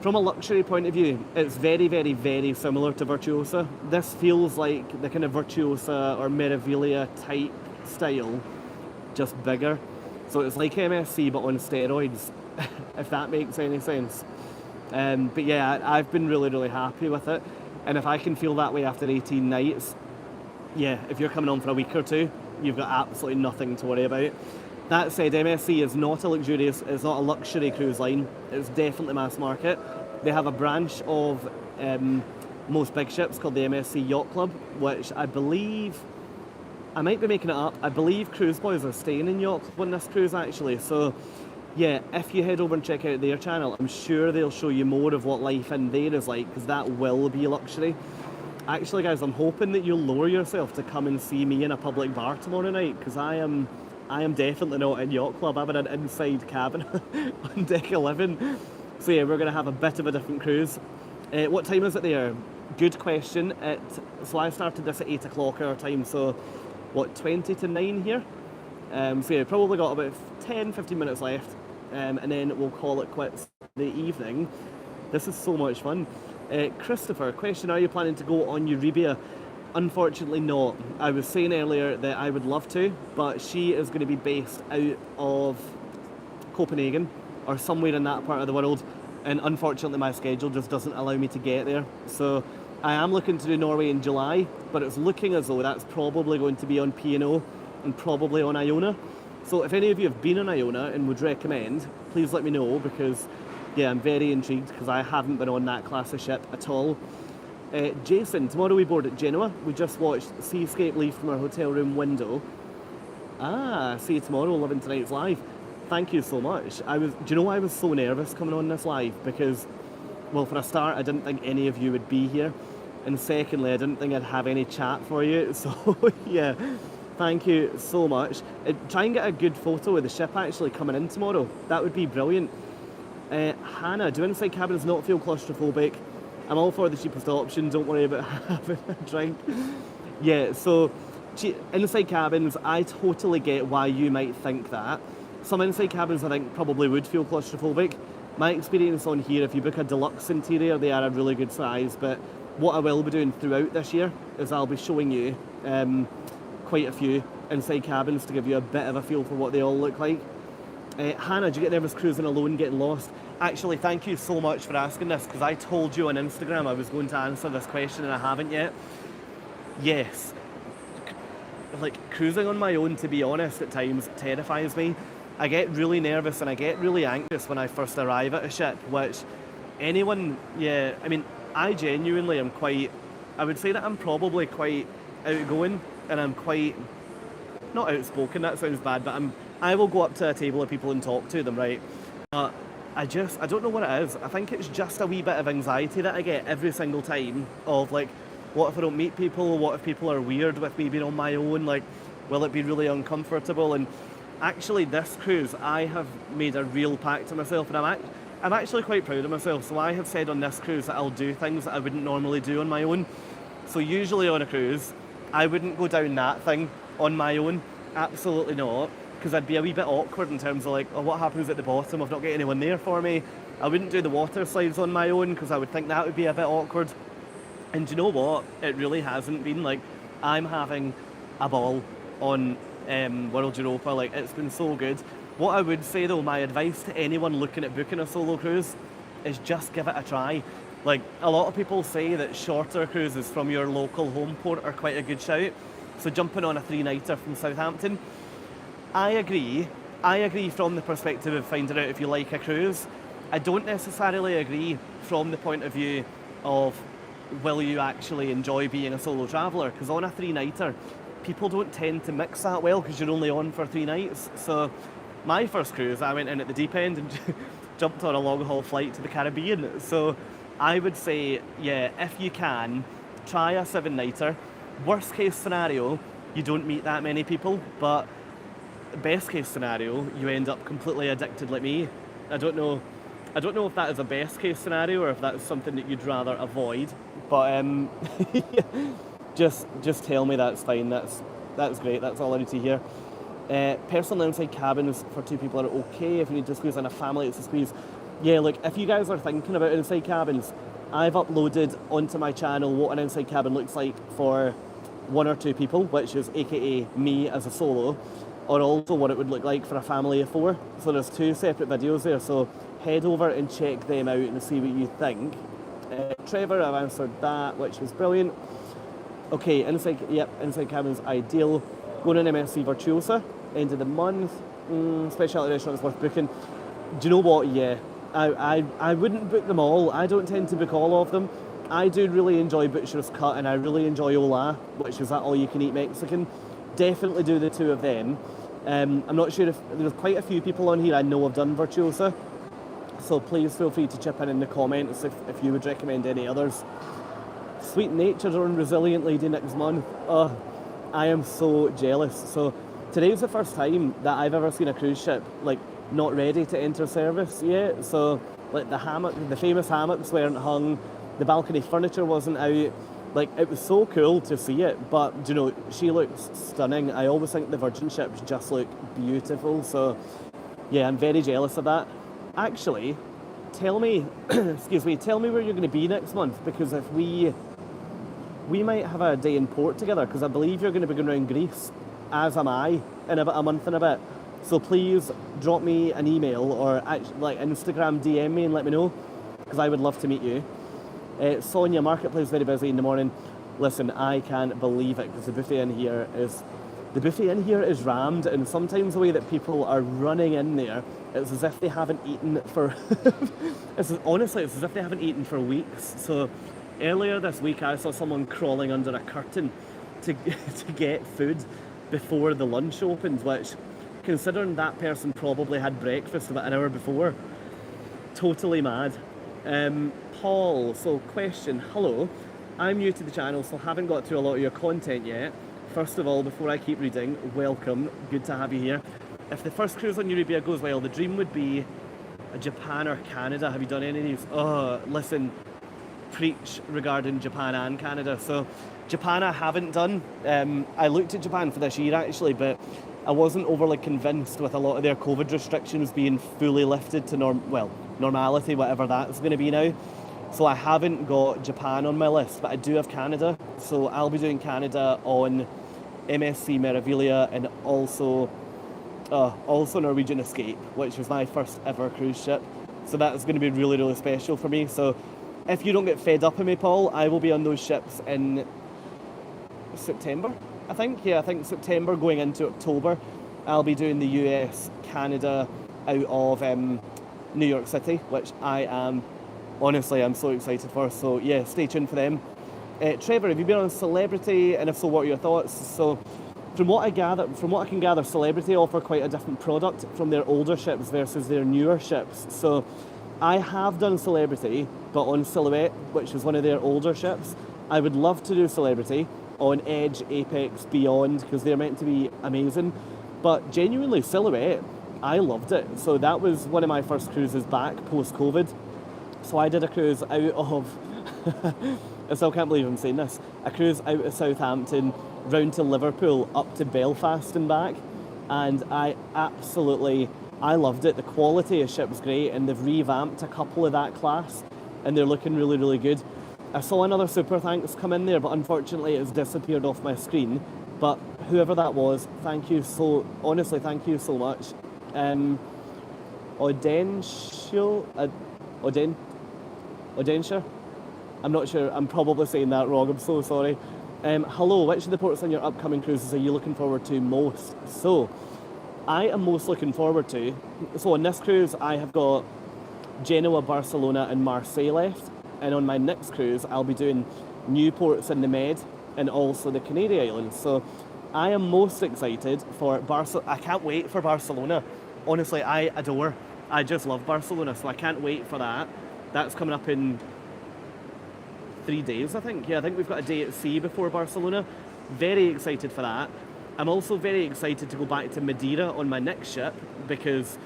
from a luxury point of view, it's very, very, very similar to Virtuosa. This feels like the kind of Virtuosa or Meraviglia type style, just bigger. So it's like MSC but on steroids, if that makes any sense. But yeah, I've been really, really happy with it. And if I can feel that way after 18 nights, yeah, if you're coming on for a week or two, you've got absolutely nothing to worry about. That said, MSC is not a luxurious, it's not a luxury cruise line. It's definitely mass market. They have a branch of most big ships called the MSC Yacht Club, which I believe, I might be making it up, I believe Cruise Boys are staying in Yacht Club on this cruise actually. So yeah, if you head over and check out their channel, I'm sure they'll show you more of what life in there is like, because that will be luxury. Actually, guys, I'm hoping that you'll lower yourself to come and see me in a public bar tomorrow night, because I am definitely not in Yacht Club. I'm in an inside cabin on deck 11. So yeah, we're going to have a bit of a different cruise. What time is it there? Good question. So I started this at 8 o'clock our time, so what, 20 to 9 here? So yeah, probably got about 10-15 minutes left, and then we'll call it quits for the evening. This is so much fun. Christopher, question, are you planning to go on Euribia? Unfortunately not. I was saying earlier that I would love to, but she is going to be based out of Copenhagen or somewhere in that part of the world, and unfortunately my schedule just doesn't allow me to get there. So I am looking to do Norway in July, but it's looking as though that's probably going to be on P&O and probably on Iona. So if any of you have been on Iona and would recommend, please let me know, because yeah, I'm very intrigued because I haven't been on that class of ship at all. Jason, tomorrow we board at Genoa. We just watched Seascape leave from our hotel room window. Ah, see you tomorrow, loving tonight's live. Thank you so much. Do you know why I was so nervous coming on this live? Because, well, for a start, I didn't think any of you would be here. And secondly, I didn't think I'd have any chat for you. So, yeah, thank you so much. Try and get a good photo of the ship actually coming in tomorrow. That would be brilliant. Hannah, do inside cabins not feel claustrophobic? I'm all for the cheapest option, don't worry about having a drink. Yeah, so inside cabins, I totally get why you might think that. Some inside cabins I think probably would feel claustrophobic. My experience on here, if you book a deluxe interior, they are a really good size, but what I will be doing throughout this year is I'll be showing you quite a few inside cabins to give you a bit of a feel for what they all look like. Hannah, do you get nervous cruising alone, getting lost? Actually, thank you so much for asking this, because I told you on Instagram I was going to answer this question and I haven't yet. Yes. Like, cruising on my own, to be honest, at times terrifies me. I get really nervous and I get really anxious when I first arrive at a ship, which anyone, yeah, I mean, I genuinely am quite, I would say that I'm probably quite outgoing and I'm quite, not outspoken, that sounds bad, but I will go up to a table of people and talk to them, right? But I don't know what it is. I think it's just a wee bit of anxiety that I get every single time of like, what if I don't meet people? What if people are weird with me being on my own? Like, will it be really uncomfortable? And actually this cruise, I have made a real pact to myself, and I I'm actually quite proud of myself. So I have said on this cruise that I'll do things that I wouldn't normally do on my own. So usually on a cruise, I wouldn't go down that thing on my own. Absolutely not. Because I'd be a wee bit awkward in terms of like, oh, what happens at the bottom? I've not got anyone there for me. I wouldn't do the water slides on my own because I would think that would be a bit awkward. And do you know what? It really hasn't been. Like, I'm having a ball on World Europa. Like, it's been so good. What I would say though, my advice to anyone looking at booking a solo cruise is just give it a try. Like, a lot of people say that shorter cruises from your local home port are quite a good shout. So jumping on a 3-nighter from Southampton, I agree from the perspective of finding out if you like a cruise. I don't necessarily agree from the point of view of will you actually enjoy being a solo traveller, because on a 3-nighter, people don't tend to mix that well because you're only on for 3 nights. So my first cruise, I went in at the deep end and jumped on a long-haul flight to the Caribbean. So I would say, yeah, if you can, try a 7-nighter. Worst case scenario, you don't meet that many people, but best case scenario, you end up completely addicted like me. I don't know if that is a best case scenario or if that's something that you'd rather avoid, but just tell me that's fine. That's great. That's all I need to hear. Personal inside cabins for 2 people are okay. If you need to squeeze in a family, it's a squeeze. Yeah, look, if you guys are thinking about inside cabins, I've uploaded onto my channel what an inside cabin looks like for 1 or 2 people, which is aka me as a solo, or also what it would look like for a family of 4. So there's 2 separate videos there, so head over and check them out and see what you think. Trevor, I've answered that, which was brilliant. Okay, inside cabin's ideal. Going on MSC Virtuosa, end of the month. Specialty restaurants worth booking. Do you know what? Yeah, I wouldn't book them all. I don't tend to book all of them. I do really enjoy Butcher's Cut and I really enjoy Ola, which is that all-you-can-eat Mexican. Definitely do the 2 of them. I'm not sure if there's quite a few people on here I know have done Virtuosa, so please feel free to chip in the comments if you would recommend any others. Sweet natured and resilient lady next month. I am so jealous. So today's the first time that I've ever seen a cruise ship like not ready to enter service yet. So like the famous hammocks weren't hung, the balcony furniture wasn't out. Like, it was so cool to see it, but you know, she looks stunning. I always think the Virgin ships just look beautiful. So yeah, I'm very jealous of that. Actually, tell me tell me where you're going to be next month, because if we might have a day in port together, because I believe you're going to be going around Greece, as am I, in about a month and a bit. So please drop me an email or like Instagram DM me and let me know, because I would love to meet you. Sonia, marketplace very busy in the morning. Listen, I can't believe it, because the buffet in here is rammed, and sometimes the way that people are running in there, it's as if they haven't eaten for it's as if they haven't eaten for weeks. So earlier this week I saw someone crawling under a curtain to get food before the lunch opened, which, considering that person probably had breakfast about an hour before, totally mad. Paul, so question, hello, I'm new to the channel, so haven't got through a lot of your content yet. First of all, before I keep reading, welcome, good to have you here. If the first cruise on Eurobia goes well, the dream would be a Japan or Canada. Have you done any of these? Oh, listen, preach regarding Japan and Canada. So Japan I haven't done. I looked at Japan for this year actually, but I wasn't overly convinced with a lot of their COVID restrictions being fully lifted to normality, whatever that's going to be now. So I haven't got Japan on my list, but I do have Canada. So I'll be doing Canada on MSC Meraviglia, and also Norwegian Escape, which was my first ever cruise ship. So that's going to be really, really special for me. So if you don't get fed up of me, Paul, I will be on those ships in September, I think. Yeah, I think September going into October. I'll be doing the US, Canada out of New York City, which I'm so excited for. So yeah, stay tuned for them. Trevor, have you been on Celebrity, and if so, what are your thoughts? So from what I can gather, Celebrity offer quite a different product from their older ships versus their newer ships. So I have done Celebrity, but on Silhouette, which is one of their older ships. I would love to do Celebrity on Edge, Apex, Beyond, because they're meant to be amazing. But genuinely, Silhouette, I loved it. So that was one of my first cruises back post-COVID. So I did a cruise out of, I still can't believe I'm saying this, a cruise out of Southampton, round to Liverpool, up to Belfast and back. And I loved it. The quality of ship was great, and they've revamped a couple of that class, and they're looking really, really good. I saw another super thanks come in there, but unfortunately it's disappeared off my screen. But whoever that was, thank you so much. Audentia? I'm not sure, I'm probably saying that wrong, I'm so sorry. Hello, which of the ports on your upcoming cruises are you looking forward to most? So, I am most looking forward to, so on this cruise I have got Genoa, Barcelona and Marseille left, and on my next cruise I'll be doing new ports in the Med and also the Canary Islands. So I am most excited for Barcelona. I can't wait for Barcelona. Honestly, I just love Barcelona, so I can't wait for that. That's coming up in 3 days, I think. Yeah, I think we've got a day at sea before Barcelona. Very excited for that. I'm also very excited to go back to Madeira on my next ship, because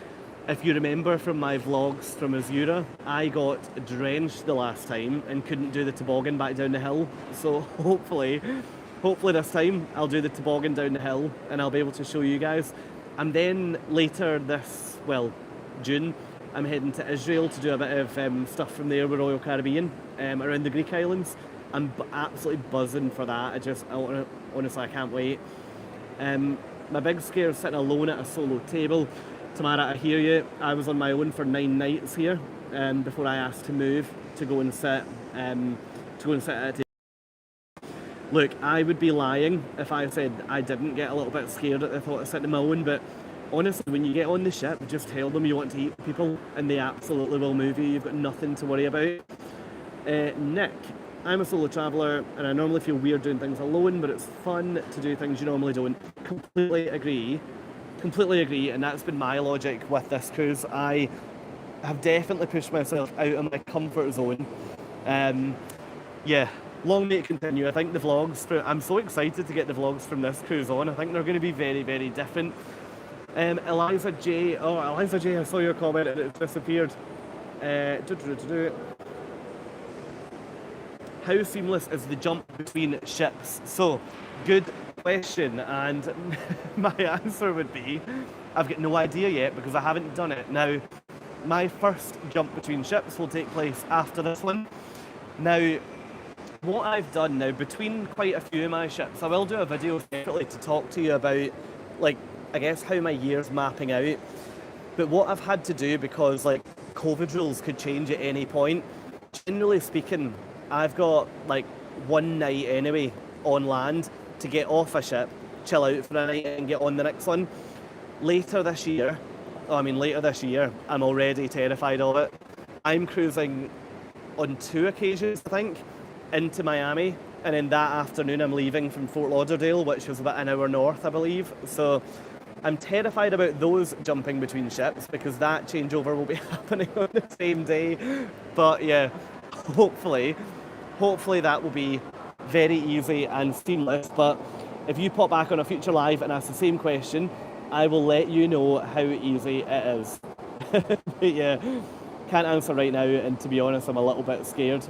if you remember from my vlogs from Azura, I got drenched the last time and couldn't do the toboggan back down the hill. So hopefully this time I'll do the toboggan down the hill and I'll be able to show you guys. And then later June, I'm heading to Israel to do a bit of stuff from there with Royal Caribbean around the Greek islands. I'm absolutely buzzing for that. Honestly, I can't wait. My big scare is sitting alone at a solo table. Tamara, I hear you. I was on my own for 9 nights here before I asked to move to go and sit at a table. Look, I would be lying if I said I didn't get a little bit scared at the thought of sitting on my own, but honestly, when you get on the ship, just tell them you want to eat people and they absolutely will move you. You've got nothing to worry about. Nick, I'm a solo traveller and I normally feel weird doing things alone, but it's fun to do things you normally don't. Completely agree, and that's been my logic with this cruise. I have definitely pushed myself out of my comfort zone. Yeah, long may it continue. I think the vlogs, I'm so excited to get the vlogs from this cruise on. I think they're going to be very, very different. Eliza J, I saw your comment and it disappeared. How seamless is the jump between ships? So, good question, and my answer would be, I've got no idea yet because I haven't done it. Now, my first jump between ships will take place after this one. Now, what I've done now, between quite a few of my ships, I will do a video separately to talk to you about, like, I guess how my year's mapping out. But what I've had to do, because like COVID rules could change at any point, generally speaking, I've got like 1 night anyway on land to get off a ship, chill out for a night and get on the next one. Later this year, I'm already terrified of it. I'm cruising on 2 occasions, I think, into Miami, and then that afternoon I'm leaving from Fort Lauderdale, which is about an hour north, I believe. So I'm terrified about those jumping between ships because that changeover will be happening on the same day. But yeah, hopefully that will be very easy and seamless. But if you pop back on a future live and ask the same question, I will let you know how easy it is. But yeah, can't answer right now, and to be honest, I'm a little bit scared.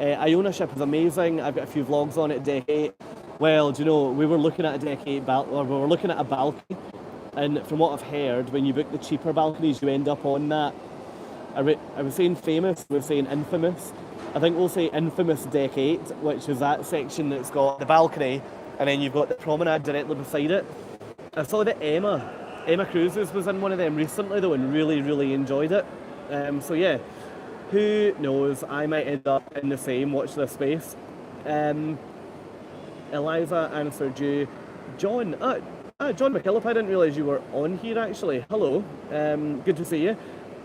Iona ship is amazing. I've got a few vlogs on it, deck 8. Well, do you know, we were looking at a deck 8 we were looking at a balcony, and from what I've heard, when you book the cheaper balconies, you end up on that. I was saying famous, we were saying infamous. I think we'll say infamous deck 8, which is that section that's got the balcony, and then you've got the promenade directly beside it. I saw that Emma Cruises was in one of them recently though, and really, really enjoyed it. So yeah, who knows, I might end up in the same, watch this space. Eliza answered you. John McKillop, I didn't realise you were on here actually. Hello, good to see you.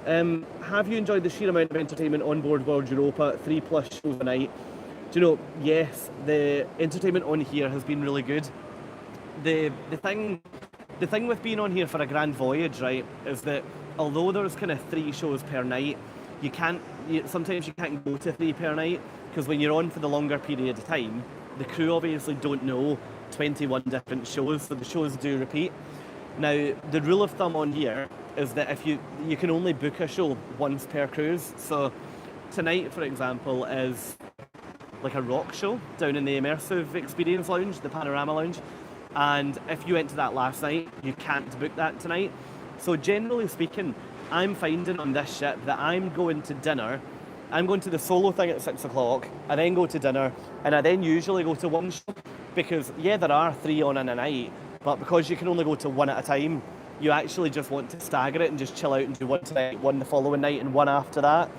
Have you enjoyed the sheer amount of entertainment on board Voyage Europa, 3+ shows a night? Do you know, yes, the entertainment on here has been really good. The thing with being on here for a grand voyage, right, is that although there's kind of 3 shows per night, sometimes you can't go to 3 per night, because when you're on for the longer period of time, the crew obviously don't know 21 different shows, so the shows do repeat. Now, the rule of thumb on here is that if you can only book a show once per cruise. So tonight, for example, is like a rock show down in the Immersive Experience Lounge, the Panorama Lounge. And if you went to that last night, you can't book that tonight. So generally speaking, I'm finding on this ship that I'm going to dinner. I'm going to the solo thing at 6 o'clock. I then go to dinner, and I then usually go to one show because, yeah, there are 3 on in a night, but because you can only go to one at a time, you actually just want to stagger it and just chill out and do one tonight, one the following night, and one after that.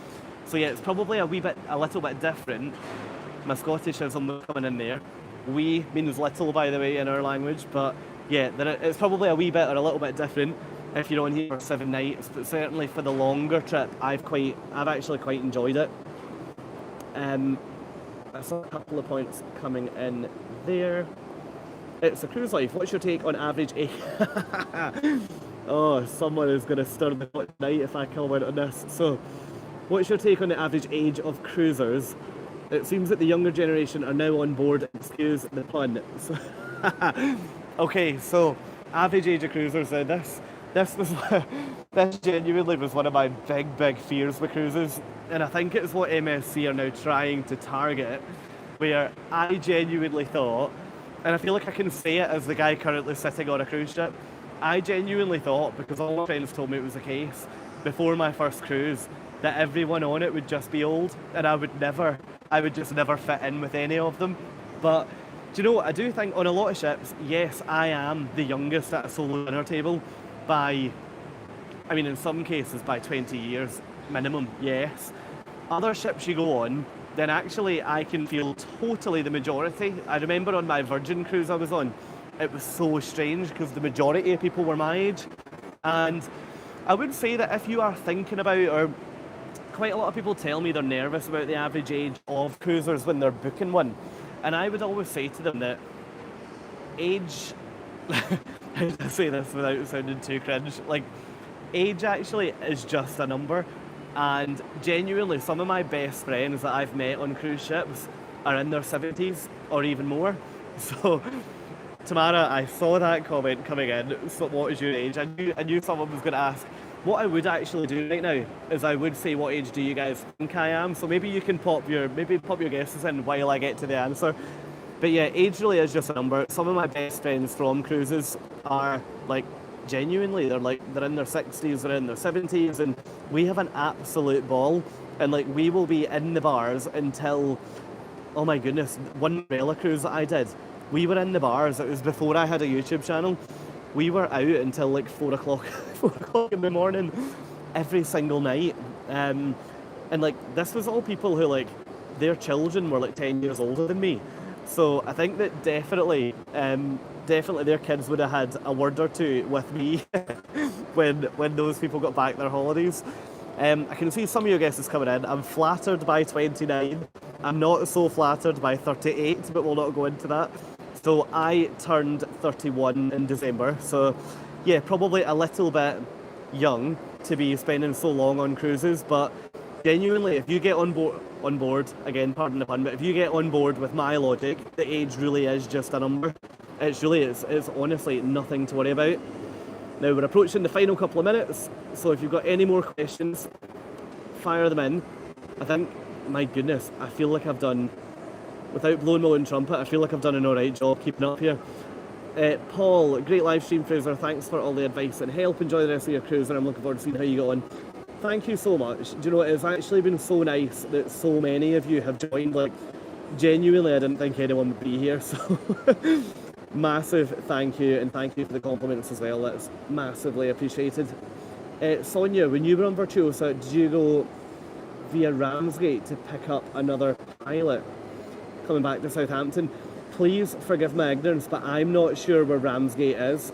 So yeah, it's probably a little bit different. My Scottishism was coming in there. We means little, by the way, in our language, but yeah, it's probably a wee bit or a little bit different if you're on here for 7 nights, but certainly for the longer trip, I've actually quite enjoyed it. I saw a couple of points coming in there. It's a cruise life. What's your take on average age? Oh, someone is going to stir the pot tonight if I come out on this. So, what's your take on the average age of cruisers? It seems that the younger generation are now on board. Excuse the pun. So okay, so average age of cruisers. This genuinely was one of my big fears with cruises, and I think it's what MSC are now trying to target. Where I genuinely thought, and I feel like I can say it as the guy currently sitting on a cruise ship, I genuinely thought, because all my friends told me it was the case before my first cruise, that everyone on it would just be old, and I would just never fit in with any of them. But do you know what? I do think on a lot of ships, yes, I am the youngest at a solo dinner table by, I mean, in some cases by 20 years minimum, yes. Other ships you go on, then actually I can feel totally the majority. I remember on my Virgin cruise I was on, it was so strange because the majority of people were my age. And I would say that if you are thinking about, or quite a lot of people tell me they're nervous about the average age of cruisers when they're booking one. And I would always say to them that age, how do I say this without sounding too cringe? Like, age actually is just a number. And genuinely, some of my best friends that I've met on cruise ships are in their 70s or even more. So, Tamara, I saw that comment coming in. So, what is your age? I knew someone was going to ask. What I would actually do right now is I would say, what age do you guys think I am? So maybe you can pop your guesses in while I get to the answer. But yeah, age really is just a number. Some of my best friends from cruises are like, genuinely, they're in their 60s, they're in their 70s, and we have an absolute ball. And like, we will be in the bars until, oh my goodness, one umbrella cruise that I did, we were in the bars. It was before I had a YouTube channel. We were out until like 4 o'clock in the morning every single night. And like, this was all people who, like, their children were like 10 years older than me. So I think that definitely their kids would have had a word or two with me when those people got back their holidays. I can see some of your guesses coming in. I'm flattered by 29. I'm not so flattered by 38, but we'll not go into that. So I turned 31 in December, so yeah, probably a little bit young to be spending so long on cruises, but genuinely, if you get on board, again, pardon the pun, but if you get on board with my logic, the age really is just a number. It's honestly nothing to worry about. Now we're approaching the final couple of minutes, so if you've got any more questions, fire them in. I think, my goodness, I feel like I've done, without blowing my own trumpet, I feel like I've done an alright job keeping up here. Paul, great live stream, Fraser. Thanks for all the advice and help. Enjoy the rest of your cruise, and I'm looking forward to seeing how you go on. Thank you so much. Do you know, it's actually been so nice that so many of you have joined. Like, genuinely, I didn't think anyone would be here, so massive thank you, and thank you for the compliments as well. That's massively appreciated. Sonia, when you were on Virtuosa, did you go via Ramsgate to pick up another pilot coming back to Southampton? Please forgive my ignorance, but I'm not sure where Ramsgate is.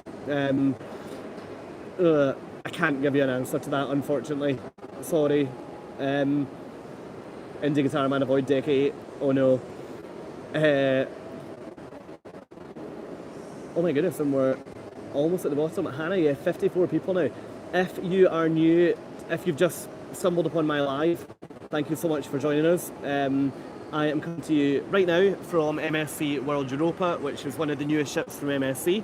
I can't give you an answer to that, unfortunately. Sorry. Indie Guitar Man, avoid deck 8. Oh no. Oh my goodness, and we're almost at the bottom. Hannah, yeah, 54 people now. If you are new, if you've just stumbled upon my live, thank you so much for joining us. I am coming to you right now from MSC World Europa, which is one of the newest ships from MSC.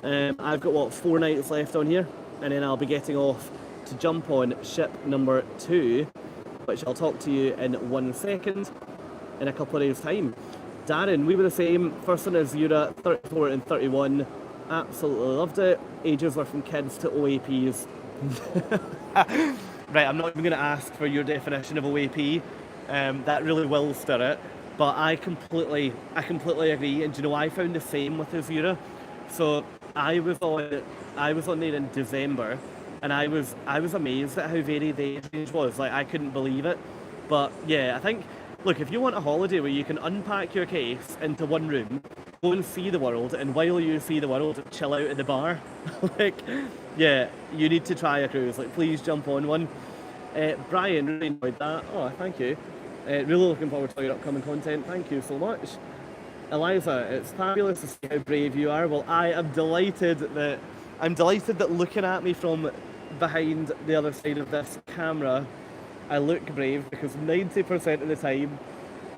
I've got, what, 4 nights left on here, and then I'll be getting off to jump on ship number 2, which I'll talk to you in 1 second, in a couple of days' time. Darren, we were the same. First one is Euro 34 and 31. Absolutely loved it. Ages were from kids to OAPs. Right, I'm not even going to ask for your definition of OAP. That really will stir it. But I completely agree. And you know, I found the same with Azura. So I was on there in December, and I was amazed at how varied the age range was. Like, I couldn't believe it. But yeah, I think, look, if you want a holiday where you can unpack your case into one room, go and see the world, and while you see the world, chill out at the bar, like, yeah, you need to try a cruise. Like, please jump on one. Brian, really enjoyed that. Oh, thank you. Really looking forward to your upcoming content. Thank you so much. Eliza, it's fabulous to see how brave you are. Well, I am delighted that looking at me from behind the other side of this camera, I look brave, because 90% of the time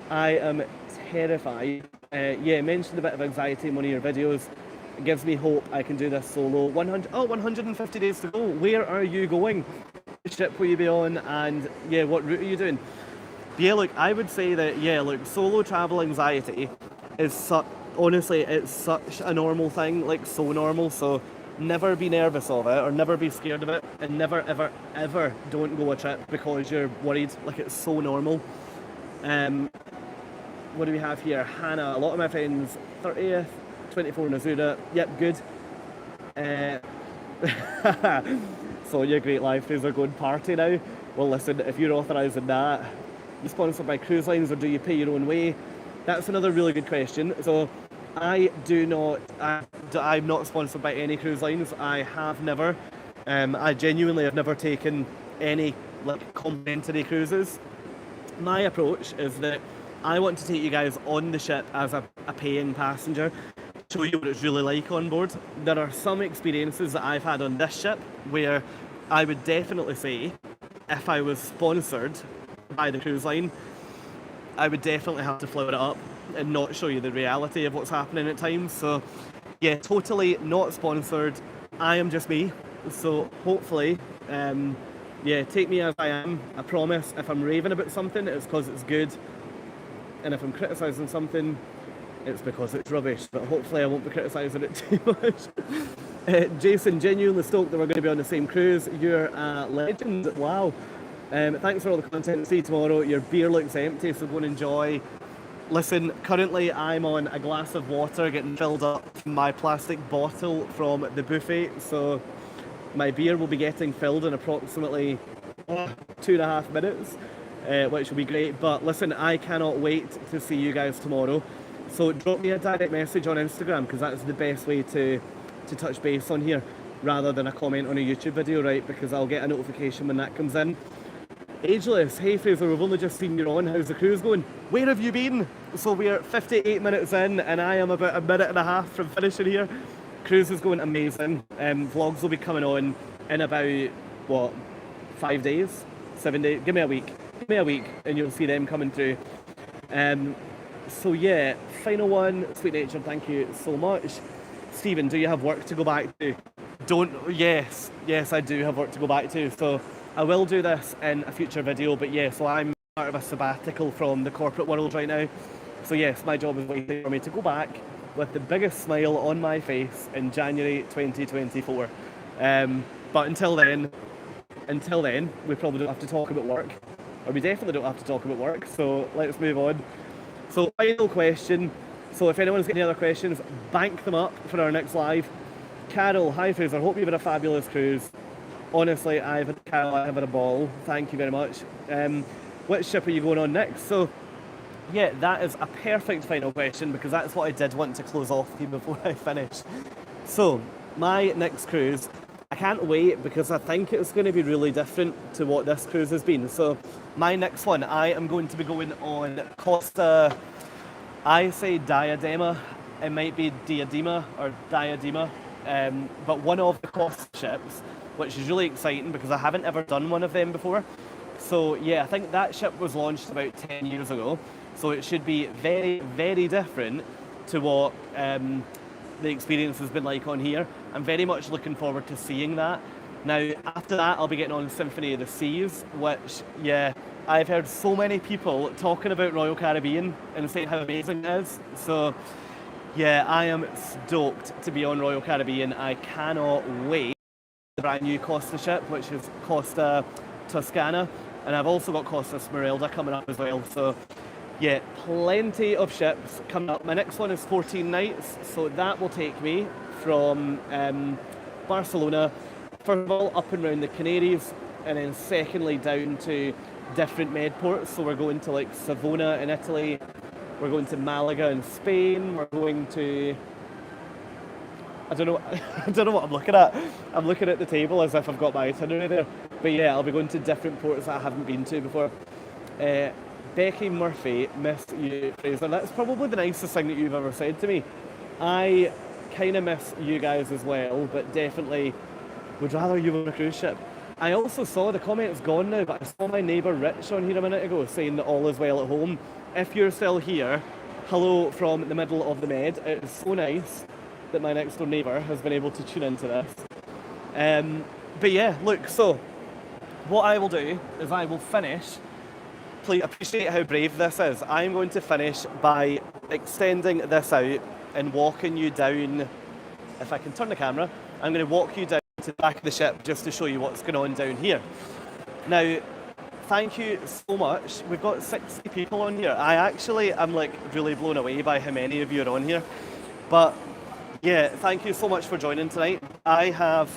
I am terrified. Yeah, mentioned a bit of anxiety in one of your videos. It gives me hope I can do this solo. 150 days to go. Where are you going? What ship will you be on? And yeah, what route are you doing? But yeah, look, I would say that, yeah, look, solo travel anxiety is honestly, it's such a normal thing, like, so normal. So never be nervous of it, or never be scared of it, and never ever ever don't go a trip because you're worried. Like, it's so normal. What do we have here? Hannah, a lot of my friends 30th, 24 in Azura. Yep, good. So your great life is a good party now. Well, listen, if you're authorising that, you sponsored by cruise lines, or do you pay your own way? That's another really good question. So I'm not sponsored by any cruise lines. I have never. I genuinely have never taken any, like, complimentary cruises. My approach is that I want to take you guys on the ship as a paying passenger, show you what it's really like on board. There are some experiences that I've had on this ship where I would definitely say, if I was sponsored by the cruise line, I would definitely have to float it up and not show you the reality of what's happening at times. So yeah, totally not sponsored. I am just me. So hopefully, yeah, take me as I am. I promise, if I'm raving about something, it's because it's good. And if I'm criticising something, it's because it's rubbish. But hopefully I won't be criticising it too much. Jason, genuinely stoked that we're going to be on the same cruise. You're a legend. Wow. Thanks for all the content. See you tomorrow. Your beer looks empty, so go and enjoy. Listen, currently I'm on a glass of water getting filled up from my plastic bottle from the buffet. So my beer will be getting filled in approximately 2.5 minutes. Which will be great. But listen, I cannot wait to see you guys tomorrow. So drop me a direct message on Instagram, because that's the best way to touch base on here, rather than a comment on a YouTube video, right? Because I'll get a notification when that comes in. Ageless, hey Fraser, we've only just seen you on. How's the cruise going? Where have you been? So we're 58 minutes in, and I am about 1.5 minutes from finishing here. Cruise is going amazing. Vlogs will be coming on in about, what, 5 days? 7 days? Give me a week. Give me a week and you'll see them coming through. So yeah, final one. Sweet Nature, thank you so much. Stephen, do you have work to go back to? Yes, I do have work to go back to. So I will do this in a future video, but yeah, so I'm part of a sabbatical from the corporate world right now. So yes, my job is waiting for me to go back with the biggest smile on my face in January 2024. But until then, we probably don't have to talk about work. Or we definitely don't have to talk about work, so let's move on. So final question. So if anyone's got any other questions, bank them up for our next live. Carol, hi Fraser, hope you've had a fabulous cruise. Honestly, Carol, I've had a ball. Thank you very much. Which ship are you going on next? So yeah, that is a perfect final question, because that's what I did want to close off with you before I finish. So my next cruise, I can't wait, because I think it's going to be really different to what this cruise has been. So my next one, I am going to be going on Costa, I say Diadema, it might be Diadema or Diadema, but one of the Costa ships, which is really exciting because I haven't ever done one of them before. So yeah, I think that ship was launched about 10 years ago, so it should be very, very different to what the experience has been like on here. I'm very much looking forward to seeing that. Now, after that, I'll be getting on Symphony of the Seas, which, yeah, I've heard so many people talking about Royal Caribbean and saying how amazing it is. So, yeah, I am stoked to be on Royal Caribbean. I cannot wait. The brand new Costa ship, which is Costa Toscana, and I've also got Costa Smeralda coming up as well. So, yeah, plenty of ships coming up. My next one is 14 nights, so that will take me from Barcelona, first of all, up and around the Canaries, and then secondly, down to different med ports. So we're going to like Savona in Italy, we're going to Malaga in Spain, we're going to... I don't know what I'm looking at. I'm looking at the table as if I've got my itinerary there. But yeah, I'll be going to different ports that I haven't been to before. Becky Murphy, miss you, Fraser. That's probably the nicest thing that you've ever said to me. I kind of miss you guys as well, but definitely would rather you were on a cruise ship. I also saw, the comment's gone now, but I saw my neighbour Rich on here a minute ago saying that all is well at home. If you're still here, hello from the middle of the Med. It's so nice that my next door neighbour has been able to tune into this. But yeah, look, so what I will do is I will finish. Please appreciate how brave this is. I'm going to finish by extending this out and walking you down. If I can turn the camera, I'm going to walk you down to the back of the ship just to show you what's going on down here. Now, thank you so much. We've got 60 people on here. I actually am like really blown away by how many of you are on here. But yeah, thank you so much for joining tonight. I have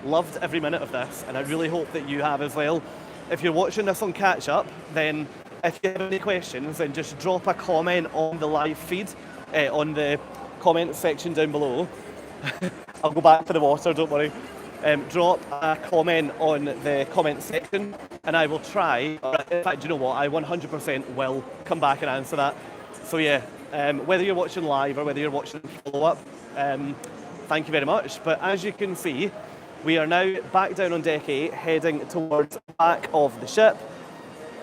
loved every minute of this, and I really hope that you have as well. If you're watching this on catch up, then if you have any questions, then just drop a comment on the live feed, on the comment section down below. I'll go back for the water, don't worry. Drop a comment on the comment section, and I will try. In fact, you know what? I 100% will come back and answer that. So yeah, whether you're watching live or whether you're watching follow-up, thank you very much. But as you can see, we are now back down on deck 8, heading towards the back of the ship.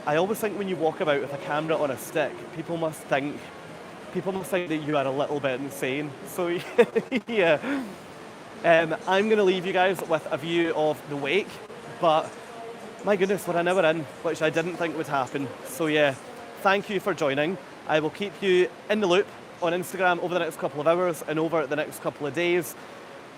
I always think when you walk about with a camera on a stick, people must think that you are a little bit insane. So yeah, I'm going to leave you guys with a view of the wake, but my goodness, we're an hour in, which I didn't think would happen. So yeah, thank you for joining. I will keep you in the loop on Instagram over the next couple of hours and over the next couple of days.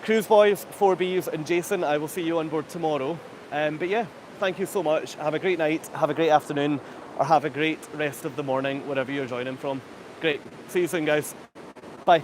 Cruise Boys, 4Bs and Jason, I will see you on board tomorrow. But yeah, thank you so much. Have a great night, have a great afternoon, or have a great rest of the morning, wherever you're joining from. Great. See you soon, guys. Bye.